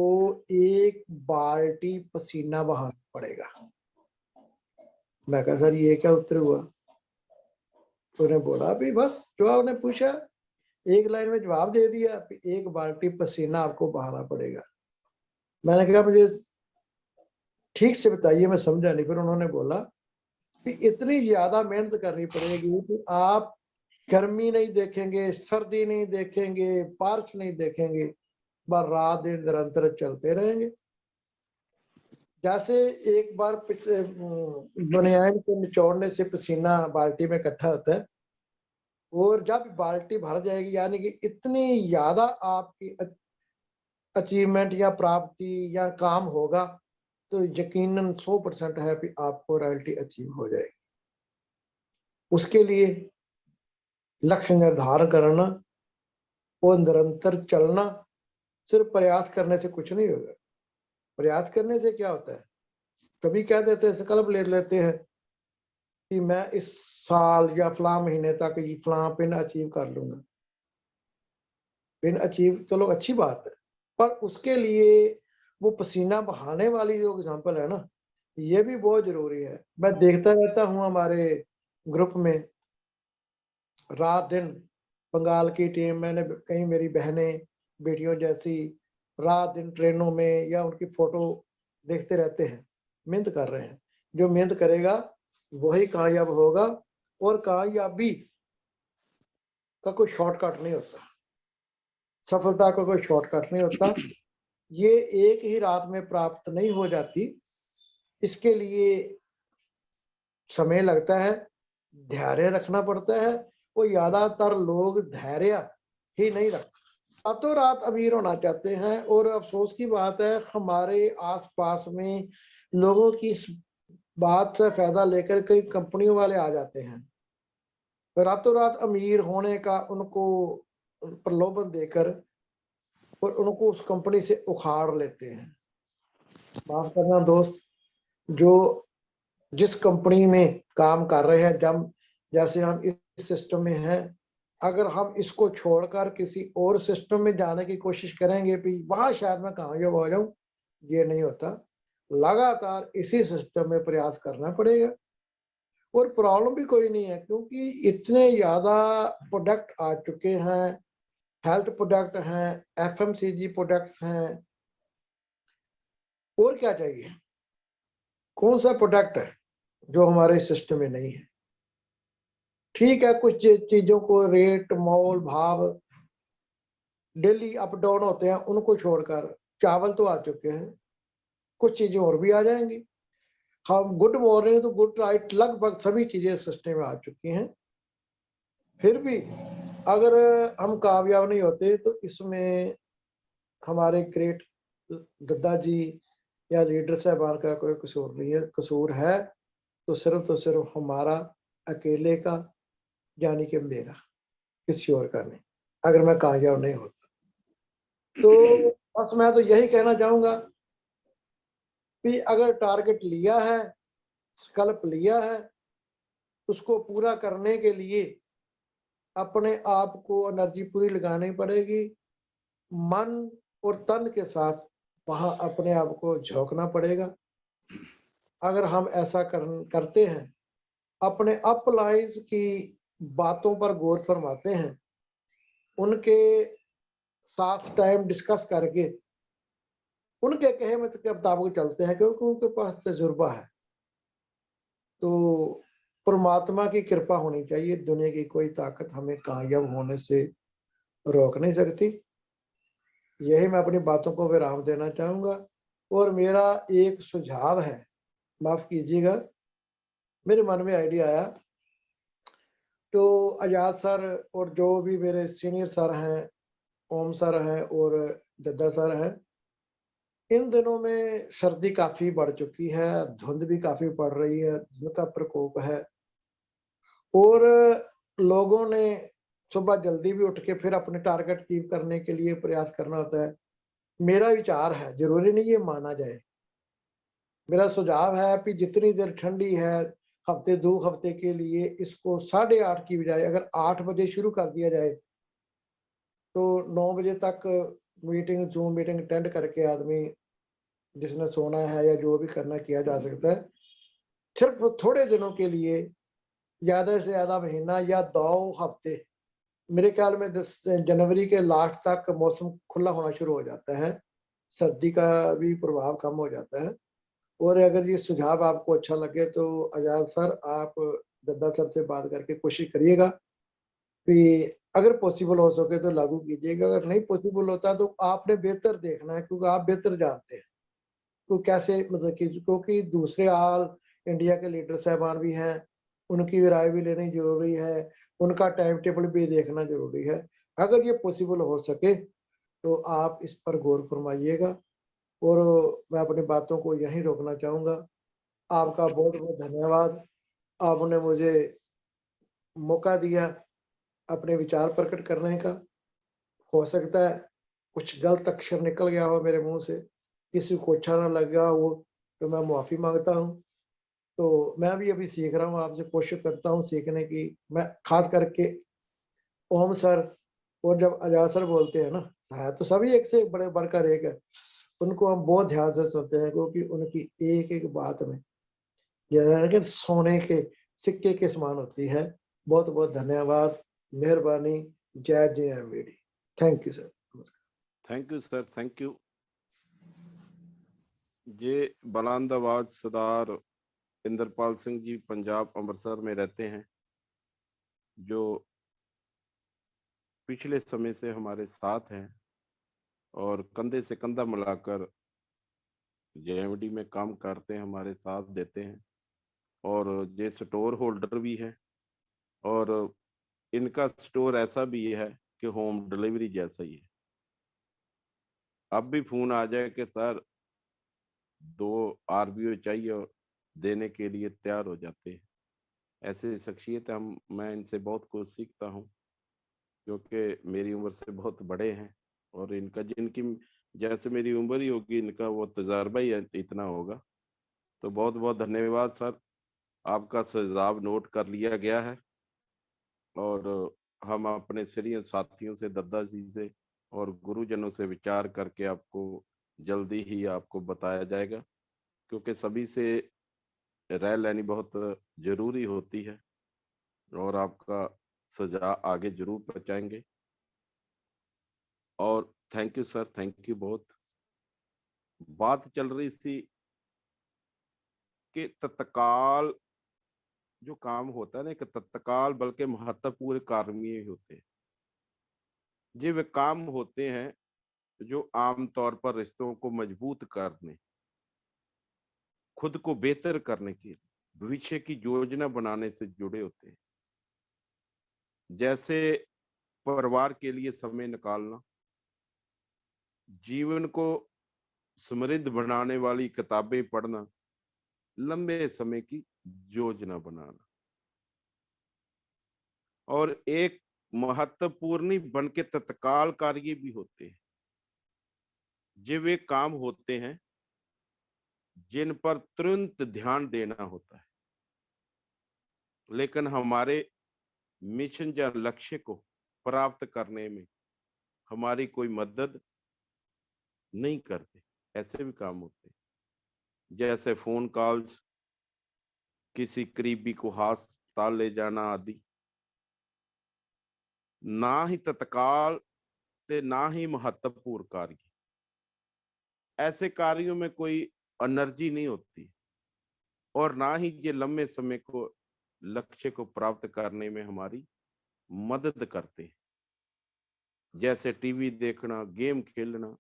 एक बाल्टी पसीना बहाना पड़ेगा। मैं कहा, सर ये क्या उत्तर हुआ? उन्होंने बोला, भी बस जो आपने पूछा एक लाइन में जवाब दे दिया, एक बाल्टी पसीना आपको बहाना पड़ेगा। मैंने कहा, मुझे ठीक से बताइए, मैं समझा नहीं। फिर उन्होंने बोला कि इतनी ज्यादा मेहनत करनी पड़ेगी कि आप गर्मी नहीं देखेंगे, सर्दी नहीं देखेंगे, बारिश नहीं देखेंगे, बस रात दिन निरंतर चलते रहेंगे। जैसे एक बार बुनियान को निचोड़ने से पसीना बाल्टी में इकट्ठा होता है, और जब बाल्टी भर जाएगी, यानी कि इतनी ज्यादा आपकी अचीवमेंट या प्राप्ति या काम होगा, तो यकीनन 100% है कि आपको रॉयल्टी अचीव हो जाएगी। उसके लिए लक्ष्य निर्धारण करना और निरंतर चलना, सिर्फ प्रयास करने से कुछ नहीं होगा। प्रयास करने से क्या होता है, कभी कह देते हैं, संकल्प ले लेते हैं कि मैं इस साल या फलां महीने तक ये फलां पिन अचीव कर लूंगा। पिन अचीव चलो अच्छी बात है, पर उसके लिए वो पसीना बहाने वाली जो एग्जांपल है ना, ये भी बहुत जरूरी है। मैं देखता रहता हूँ हमारे ग्रुप में रात दिन बंगाल की टीम, मैंने कई मेरी बहनें बेटियों जैसी रात दिन ट्रेनों में या उनकी फोटो देखते रहते हैं, मेहनत कर रहे हैं। जो मेहनत करेगा वही कामयाब होगा, और कामयाबी का कोई शॉर्टकट नहीं होता, सफलता का कोई शॉर्टकट नहीं होता। ये एक ही रात में प्राप्त नहीं हो जाती, इसके लिए समय लगता है, धैर्य रखना पड़ता है। और ज्यादातर लोग धैर्य ही नहीं रखते, रातों रात अमीर होना चाहते हैं। और अफसोस की बात है, हमारे आसपास में लोगों की इस बात से फायदा लेकर कई कंपनियों वाले आ जाते हैं, रातों रात अमीर होने का उनको प्रलोभन देकर और उनको उस कंपनी से उखाड़ लेते हैं। माफ करना दोस्त, जो जिस कंपनी में काम कर रहे हैं, जब जैसे हम इस सिस्टम में हैं, अगर हम इसको छोड़कर किसी और सिस्टम में जाने की कोशिश करेंगे भी वहां शायद मैं कामयाब हो जाऊं, ये नहीं होता। लगातार इसी सिस्टम में प्रयास करना पड़ेगा। और प्रॉब्लम भी कोई नहीं है, क्योंकि इतने ज्यादा प्रोडक्ट आ चुके हैं, हेल्थ प्रोडक्ट हैं, एफएमसीजी प्रोडक्ट्स हैं, और क्या चाहिए? कौन सा प्रोडक्ट है जो हमारे सिस्टम में नहीं है? ठीक है, कुछ चीजों को रेट मोल भाव डेली अप डाउन होते हैं, उनको छोड़कर चावल तो आ चुके हैं, कुछ चीजें और भी आ जाएंगी। हम गुड मॉर्निंग तो गुड नाइट लगभग सभी चीजें सिस्टम में आ चुकी हैं। फिर भी अगर हम कामयाब नहीं होते, तो इसमें हमारे ग्रेट गद्दा जी या लीडर साहबान का कोई कसूर नहीं है। कसूर है तो सिर्फ हमारा अकेले का, यानी कि मेरा, किसी और का नहीं, अगर मैं कामयाब नहीं होता। तो बस मैं तो यही कहना चाहूंगा कि अगर टारगेट लिया है, संकल्प लिया है, उसको पूरा करने के लिए अपने आप को एनर्जी पूरी लगानी पड़ेगी, मन और तन के साथ वहां अपने आप को झोंकना पड़ेगा। अगर हम ऐसा करते हैं, अपने अपलाइंस की बातों पर गौर फरमाते हैं, उनके साथ टाइम डिस्कस करके उनके कहे मुताबिक चलते हैं, क्योंकि उनके पास तजुर्बा है, तो परमात्मा की कृपा होनी चाहिए। दुनिया की कोई ताकत हमें कामयाब होने से रोक नहीं सकती। यही मैं अपनी बातों को विराम देना चाहूंगा। और मेरा एक सुझाव है, माफ कीजिएगा, मेरे मन में आइडिया आया, तो आजाद सर और जो भी मेरे सीनियर सर हैं, ओम सर हैं और दद्दा सर हैं, इन दिनों में सर्दी काफी बढ़ चुकी है, धुंध भी काफी पड़ रही है, धुंध का प्रकोप है, और लोगों ने सुबह जल्दी भी उठ के फिर अपने टारगेट अचीव करने के लिए प्रयास करना होता है। मेरा विचार है, जरूरी नहीं ये माना जाए, मेरा सुझाव है कि जितनी देर ठंडी है, हफ्ते 2 हफ्ते के लिए इसको 8:30 की बजाय अगर 8 बजे शुरू कर दिया जाए, तो 9 बजे तक मीटिंग, जूम मीटिंग अटेंड करके आदमी जिसने सोना है या जो भी करना किया जा सकता है। सिर्फ थोड़े दिनों के लिए, ज्यादा से ज्यादा महीना या 2 हफ्ते, मेरे ख्याल में 10 जनवरी के लास्ट तक मौसम खुला होना शुरू हो जाता है, सर्दी का भी प्रभाव कम हो जाता है। और अगर ये सुझाव आपको अच्छा लगे तो आजाद सर, आप दद्दा सर से बात करके कोशिश करिएगा कि अगर पॉसिबल हो सके तो लागू कीजिएगा। अगर नहीं पॉसिबल होता तो आपने बेहतर देखना है, क्योंकि आप बेहतर जानते हैं तो कैसे, मतलब कि क्योंकि दूसरे ऑल इंडिया के लीडर साहबान भी हैं, उनकी भी राय भी लेनी जरूरी है, उनका टाइम टेबल भी देखना जरूरी है। अगर ये पॉसिबल हो सके तो आप इस पर गौर फरमाइएगा। और मैं अपनी बातों को यहीं रोकना चाहूंगा। आपका बहुत बहुत धन्यवाद, आपने मुझे मौका दिया अपने विचार प्रकट करने का। हो सकता है कुछ गलत अक्षर निकल गया हो मेरे मुंह से, किसी को अच्छा ना लगा हो, तो मैं माफी मांगता हूँ। तो मैं भी अभी सीख रहा हूँ, आपसे कोशिश करता हूँ सीखने की। मैं खास करके ओम सर और जब आजाद सर बोलते हैं ना, है तो सभी एक से बड़े बढ़कर एक है, उनको हम बहुत ध्यान से सुनते हैं, क्योंकि उनकी एक एक बात में यह सोने के सिक्के के समान होती है। बहुत बहुत धन्यवाद, मेहरबानी, जय जय M V D. Thank you sir. Thank you sir, thank you. ये बुलंदाबाद सरदार इंद्रपाल सिंह जी पंजाब अमृतसर में रहते हैं, जो पिछले समय से हमारे साथ हैं और कंधे से कंधा मिलाकर जेएमडी में काम करते हैं, हमारे साथ देते हैं, और ये स्टोर होल्डर भी है। और इनका स्टोर ऐसा भी है कि होम डिलीवरी जैसा ही है। अब भी फोन आ जाए कि सर 2 आरबीओ चाहिए, और देने के लिए तैयार हो जाते हैं। ऐसे शख्सियत मैं इनसे बहुत कुछ सीखता हूँ, क्योंकि मेरी उम्र से बहुत बड़े हैं, और इनका जिनकी जैसे मेरी उम्र ही होगी, इनका वो तजर्बा ही इतना होगा। तो बहुत बहुत धन्यवाद सर, आपका सुझाव नोट कर लिया गया है, और हम अपने सीनियर साथियों से, दद्दा जी से और गुरुजनों से विचार करके आपको जल्दी ही आपको बताया जाएगा, क्योंकि सभी से राय लेनी बहुत जरूरी होती है, और आपका सुझाव आगे जरूर पहुंचाएंगे। और thank you sir, thank you बहुत। बात चल रही थी कि तत्काल जो काम होता है ना, कि तत्काल बल्कि महत्वपूर्ण कार्य ही होते हैं। ये वे काम होते हैं जो आमतौर पर रिश्तों को मजबूत करने, खुद को बेहतर करने के लिए, भविष्य की योजना बनाने से जुड़े होते हैं। जैसे परिवार के लिए समय निकालना, जीवन को समृद्ध बनाने वाली किताबें पढ़ना, लंबे समय की योजना बनाना। और एक महत्वपूर्ण ही बन के तत्काल कार्य भी होते हैं। ये वे काम होते हैं जिन पर तुरंत ध्यान देना होता है, लेकिन हमारे मिशन या लक्ष्य को प्राप्त करने में हमारी कोई मदद नहीं करते। ऐसे भी काम होते हैं जैसे फोन कॉल्स, किसी करीबी को अस्पताल ले जाना आदि। ना ही तत्काल ते ना ही महत्वपूर्ण कार्य। ऐसे कार्यों में कोई एनर्जी नहीं होती और ना ही ये लंबे समय को लक्ष्य को प्राप्त करने में हमारी मदद करते हैं। जैसे टीवी देखना, गेम खेलना,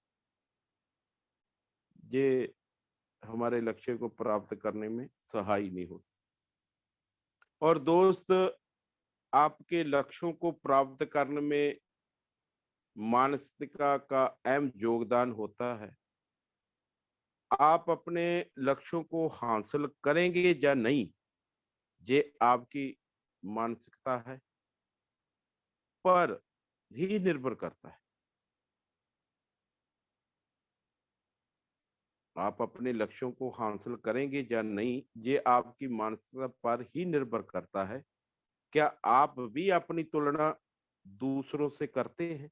ये हमारे लक्ष्य को प्राप्त करने में सहाय नहीं होती। और दोस्त, आपके लक्ष्यों को प्राप्त करने में मानसिकता का अहम योगदान होता है। आप अपने लक्ष्यों को हासिल करेंगे या नहीं, ये आपकी मानसिकता है पर ही निर्भर करता है। आप अपने लक्ष्यों को हासिल करेंगे या नहीं, ये आपकी मानसिकता पर ही निर्भर करता है। क्या आप भी अपनी तुलना दूसरों से करते हैं?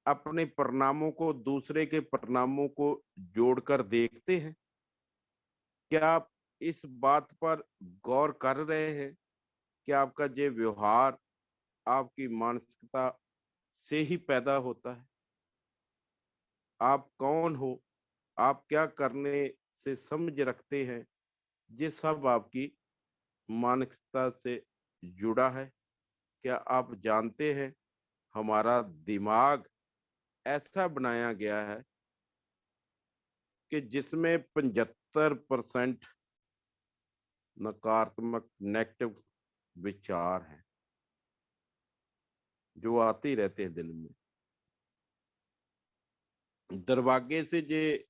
अपने परिणामों को दूसरे के परिणामों को जोड़कर देखते हैं? क्या आप इस बात पर गौर कर रहे हैं कि आपका ये व्यवहार आपकी मानसिकता से ही पैदा होता है? आप कौन हो, आप क्या करने से समझ रखते हैं, ये सब आपकी मानसिकता से जुड़ा है। क्या आप जानते हैं, हमारा दिमाग ऐसा बनाया गया है कि जिसमें 75% नकारात्मक नेगेटिव विचार हैं जो आते ही रहते हैं दिल में। दुर्भाग्य से ये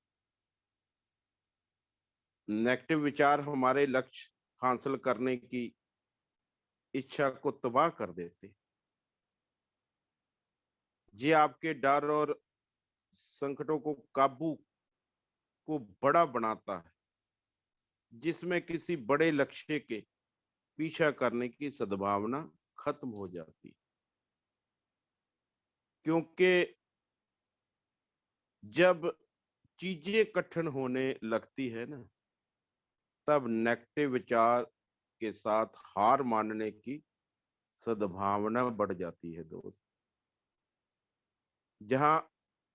नेगेटिव विचार हमारे लक्ष्य हासिल करने की इच्छा को तबाह कर देते। ये आपके डर और संकटों को काबू को बड़ा बनाता है, जिसमें किसी बड़े लक्ष्य के पीछा करने की सद्भावना खत्म हो जाती है। क्योंकि जब चीजें कठिन होने लगती है ना, तब नेगेटिव विचार के साथ हार मानने की सद्भावना बढ़ जाती है दोस्त। जहां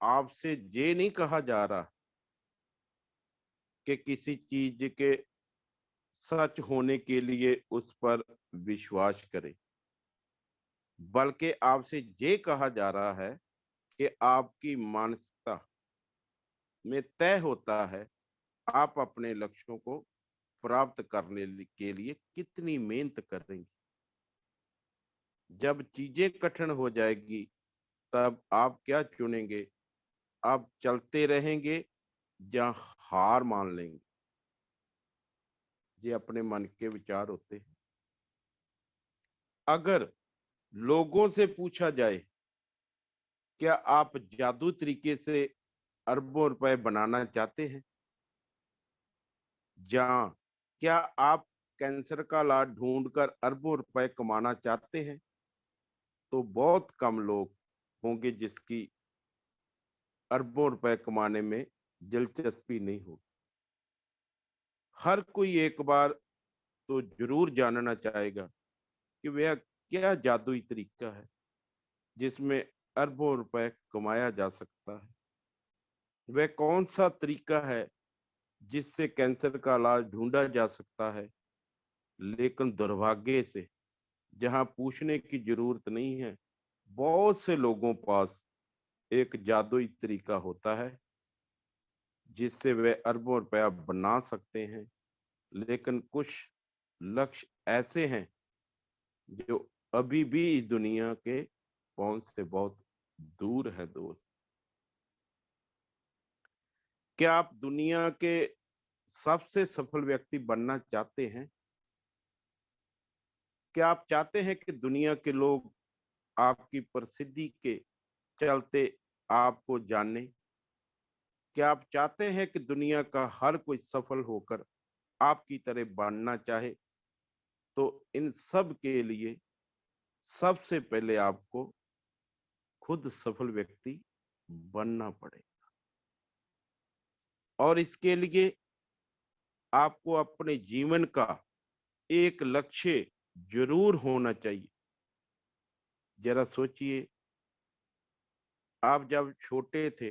आपसे ये नहीं कहा जा रहा कि किसी चीज के सच होने के लिए उस पर विश्वास करें, बल्कि आपसे ये कहा जा रहा है कि आपकी मानसिकता में तय होता है आप अपने लक्ष्यों को प्राप्त करने के लिए कितनी मेहनत करेंगे। जब चीजें कठिन हो जाएगी, तब आप क्या चुनेंगे? आप चलते रहेंगे या हार मान लेंगे? ये अपने मन के विचार होते हैं। अगर लोगों से पूछा जाए, क्या आप जादू तरीके से अरबों रुपए बनाना चाहते हैं? या क्या आप कैंसर का इलाज ढूंढकर अरबों रुपए कमाना चाहते हैं? तो बहुत कम लोग होंगे जिसकी अरबों रुपए कमाने में दिलचस्पी नहीं हो। हर कोई एक बार तो जरूर जानना चाहेगा कि वह क्या जादुई तरीका है जिसमें अरबों रुपए कमाया जा सकता है। वह कौन सा तरीका है जिससे कैंसर का इलाज ढूंढा जा सकता है। लेकिन दुर्भाग्य से जहां पूछने की जरूरत नहीं है, बहुत से लोगों पास एक जादुई तरीका होता है जिससे वे अरबों रुपया बना सकते हैं। लेकिन कुछ लक्ष्य ऐसे हैं जो अभी भी इस दुनिया के पहुंच से बहुत दूर है दोस्त। क्या आप दुनिया के सबसे सफल व्यक्ति बनना चाहते हैं? क्या आप चाहते हैं कि दुनिया के लोग आपकी प्रसिद्धि के चलते आपको जाने? क्या आप चाहते हैं कि दुनिया का हर कोई सफल होकर आपकी तरह बनना चाहे? तो इन सब के लिए सबसे पहले आपको खुद सफल व्यक्ति बनना पड़ेगा, और इसके लिए आपको अपने जीवन का एक लक्ष्य जरूर होना चाहिए। जरा सोचिए, आप जब छोटे थे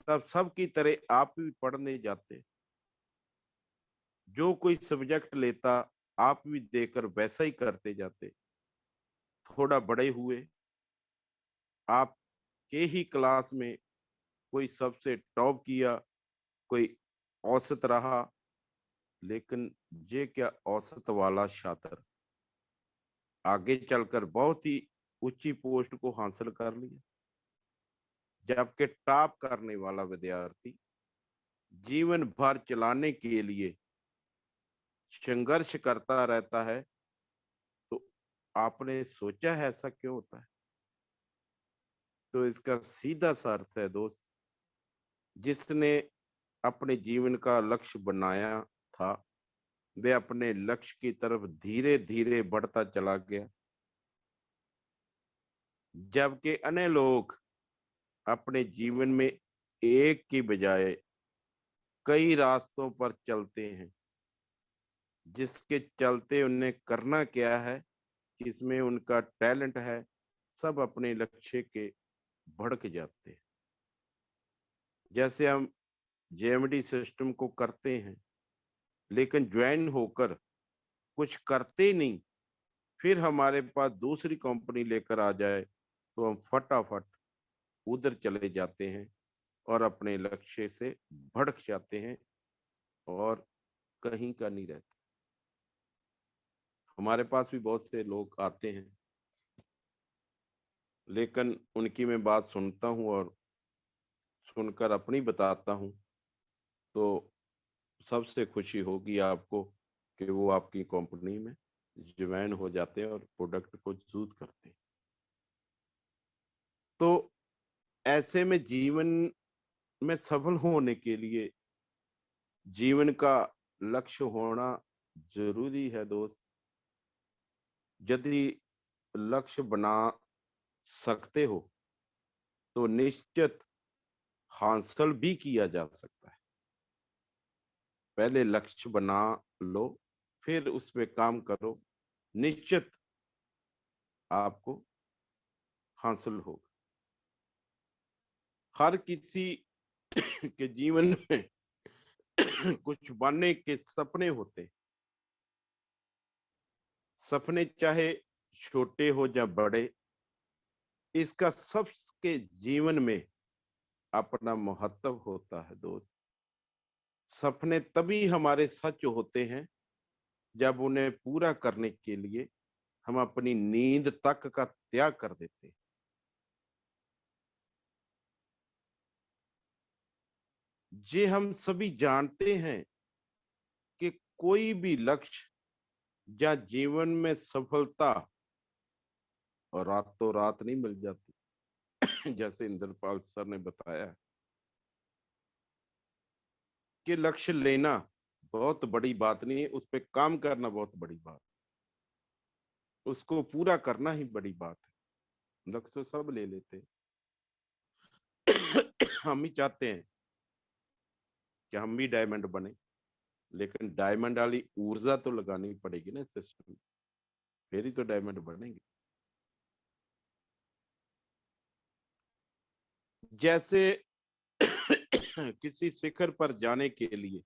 तब सबकी तरह आप भी पढ़ने जाते, जो कोई सब्जेक्ट लेता आप भी देकर वैसा ही करते जाते। थोड़ा बड़े हुए, आपके ही क्लास में कोई सबसे टॉप किया, कोई औसत रहा, लेकिन ये क्या औसत वाला छात्र आगे चलकर बहुत ही ऊंची पोस्ट को हासिल कर लिया, जबकि टॉप करने वाला विद्यार्थी जीवन भर चलाने के लिए संघर्ष करता रहता है। तो आपने सोचा है ऐसा क्यों होता है? तो इसका सीधा सा अर्थ है दोस्त, जिसने अपने जीवन का लक्ष्य बनाया था वे अपने लक्ष्य की तरफ धीरे धीरे बढ़ता चला गया, जबकि अन्य लोग अपने जीवन में एक की बजाय कई रास्तों पर चलते हैं, जिसके चलते उन्हें करना क्या है, किसमें उनका टैलेंट है, सब अपने लक्ष्य के भड़क जाते हैं। जैसे हम जेएमडी सिस्टम को करते हैं, लेकिन ज्वाइन होकर कुछ करते ही नहीं, फिर हमारे पास दूसरी कंपनी लेकर आ जाए तो हम फटाफट उधर चले जाते हैं और अपने लक्ष्य से भड़क जाते हैं और कहीं का नहीं रहते। हमारे पास भी बहुत से लोग आते हैं, लेकिन उनकी मैं बात सुनता हूँ और सुनकर अपनी बताता हूँ, तो सबसे खुशी होगी आपको कि वो आपकी कंपनी में ज्वाइन हो जाते हैं और प्रोडक्ट को यूज करते हैं। तो ऐसे में जीवन में सफल होने के लिए जीवन का लक्ष्य होना जरूरी है दोस्त। यदि लक्ष्य बना सकते हो तो निश्चित हासिल भी किया जा सकता है। पहले लक्ष्य बना लो, फिर उस पे काम करो, निश्चित आपको हासिल होगा। हर किसी के जीवन में कुछ बनने के सपने होते हैं। सपने चाहे छोटे हो या बड़े, इसका सबके जीवन में अपना महत्व होता है दोस्त। सपने तभी हमारे सच होते हैं जब उन्हें पूरा करने के लिए हम अपनी नींद तक का त्याग कर देते हैं। ये हम सभी जानते हैं कि कोई भी लक्ष्य या जीवन में सफलता और रातों रात नहीं मिल जाती। जैसे इंद्रपाल सर ने बताया कि लक्ष्य लेना बहुत बड़ी बात नहीं है, उस पर काम करना बहुत बड़ी बात, उसको पूरा करना ही बड़ी बात है। लक्ष्य तो सब ले लेते हैं। हम ही चाहते हैं कि हम भी डायमंड बने, लेकिन डायमंड वाली ऊर्जा तो लगानी पड़ेगी ना सिस्टम, फिर ही तो डायमंड बनेंगे। जैसे किसी शिखर पर जाने के लिए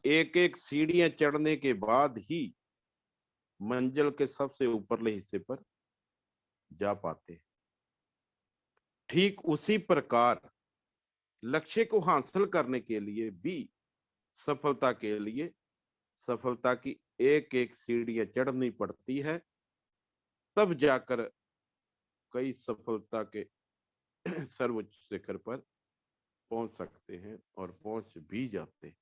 एक एक सीढ़ियां चढ़ने के बाद ही मंजिल के सबसे ऊपरले हिस्से पर जा पाते हैं, ठीक उसी प्रकार लक्ष्य को हासिल करने के लिए भी सफलता के लिए सफलता की एक एक सीढ़ियां चढ़नी पड़ती है, तब जाकर कई सफलता के सर्वोच्च शिखर पर पहुंच सकते हैं और पहुंच भी जाते हैं।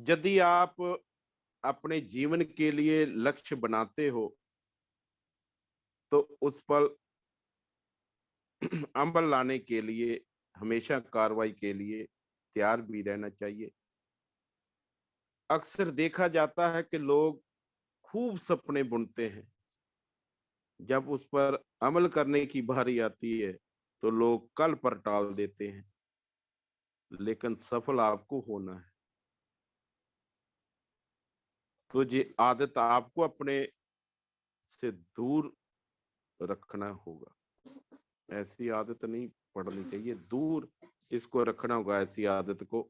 यदि आप अपने जीवन के लिए लक्ष्य बनाते हो तो उस पर अमल लाने के लिए हमेशा कार्रवाई के लिए तैयार भी रहना चाहिए। अक्सर देखा जाता है कि लोग खूब सपने बुनते हैं, जब उस पर अमल करने की बारी आती है तो लोग कल पर टाल देते हैं, लेकिन सफल आपको होना है। तो ये आदत आपको अपने से दूर रखना होगा। ऐसी आदत नहीं पड़नी चाहिए, दूर इसको रखना होगा, ऐसी आदत को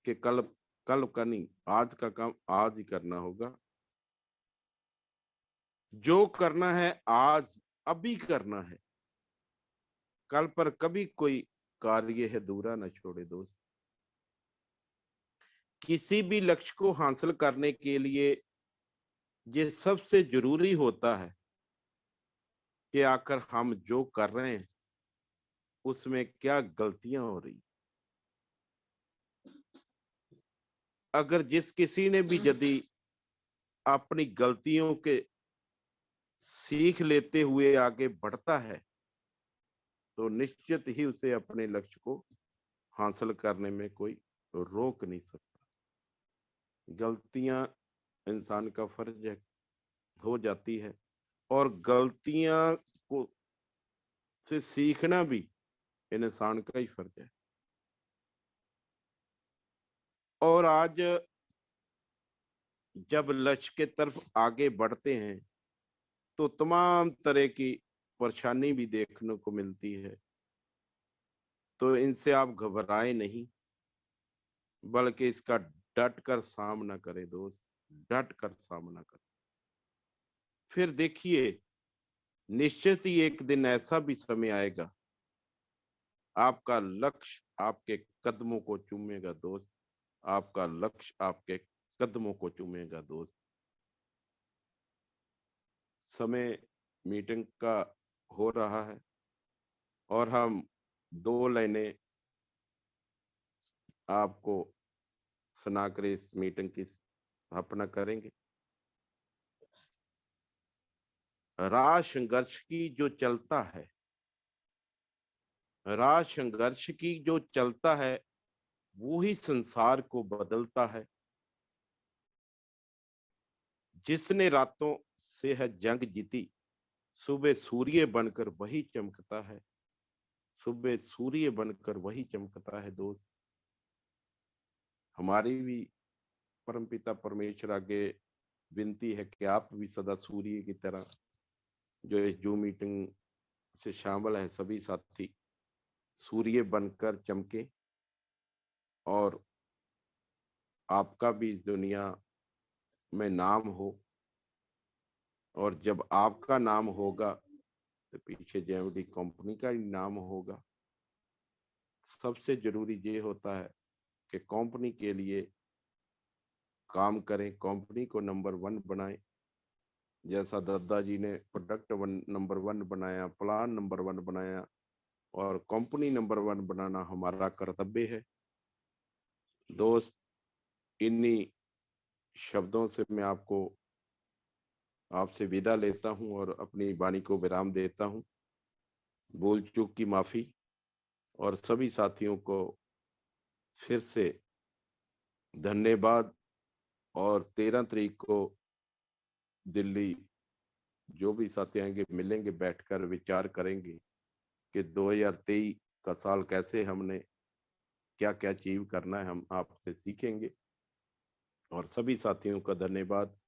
कि कल कल का नहीं, आज का काम आज ही करना होगा। जो करना है आज अभी करना है, कल पर कभी कोई कार्य है अधूरा न छोड़े दोस्त। किसी भी लक्ष्य को हासिल करने के लिए ये सबसे जरूरी होता है कि आखिर हम जो कर रहे हैं उसमें क्या गलतियां हो रही। अगर जिस किसी ने भी यदि अपनी गलतियों के सीख लेते हुए आगे बढ़ता है तो निश्चित ही उसे अपने लक्ष्य को हासिल करने में कोई रोक नहीं सकता। गलतियां इंसान का फर्ज है, हो जाती है, और गलतियां को से सीखना भी इंसान का ही फर्ज है। और आज जब लक्ष्य के तरफ आगे बढ़ते हैं तो तमाम तरह की परेशानी भी देखने को मिलती है, तो इनसे आप घबराएं नहीं, बल्कि इसका डट कर सामना करें दोस्त, डट कर सामना करें। फिर देखिए, निश्चित ही एक दिन ऐसा भी समय आएगा, आपका लक्ष्य आपके कदमों को चूमेगा दोस्त, आपका लक्ष्य आपके कदमों को चूमेगा दोस्त। समय मीटिंग का हो रहा है और हम 2 लाइनें आपको सुनाकर इस मीटिंग की स्थापना करेंगे। राह संघर्ष की जो चलता है, राह संघर्ष की जो चलता है वो ही संसार को बदलता है। जिसने रातों से है जंग जीती, सुबह सूर्य बनकर वही चमकता है, सुबह सूर्य बनकर वही चमकता है दोस्त। हमारी भी परमपिता परमेश्वर आगे विनती है कि आप भी सदा सूर्य की तरह, जो इस जूम मीटिंग से शामिल है सभी साथी, सूर्य बनकर चमके और आपका भी इस दुनिया में नाम हो। और जब आपका नाम होगा तो पीछे जेएमडी कंपनी का ही नाम होगा। सबसे जरूरी ये होता है कि कंपनी के लिए काम करें, कंपनी को नंबर 1 बनाएं। जैसा दद्दा जी ने प्रोडक्ट नंबर 1 बनाया, प्लान नंबर 1 बनाया, और कंपनी नंबर 1 बनाना हमारा कर्तव्य है दोस्त। इन्हीं शब्दों से मैं आपसे विदा लेता हूं और अपनी वाणी को विराम देता हूं। भूल चूक की माफी, और सभी साथियों को फिर से धन्यवाद। और 13 तारीख को दिल्ली जो भी साथी आएंगे मिलेंगे, बैठकर विचार करेंगे कि 2023 का साल कैसे हमने क्या क्या अचीव करना है, हम आपसे सीखेंगे। और सभी साथियों का धन्यवाद।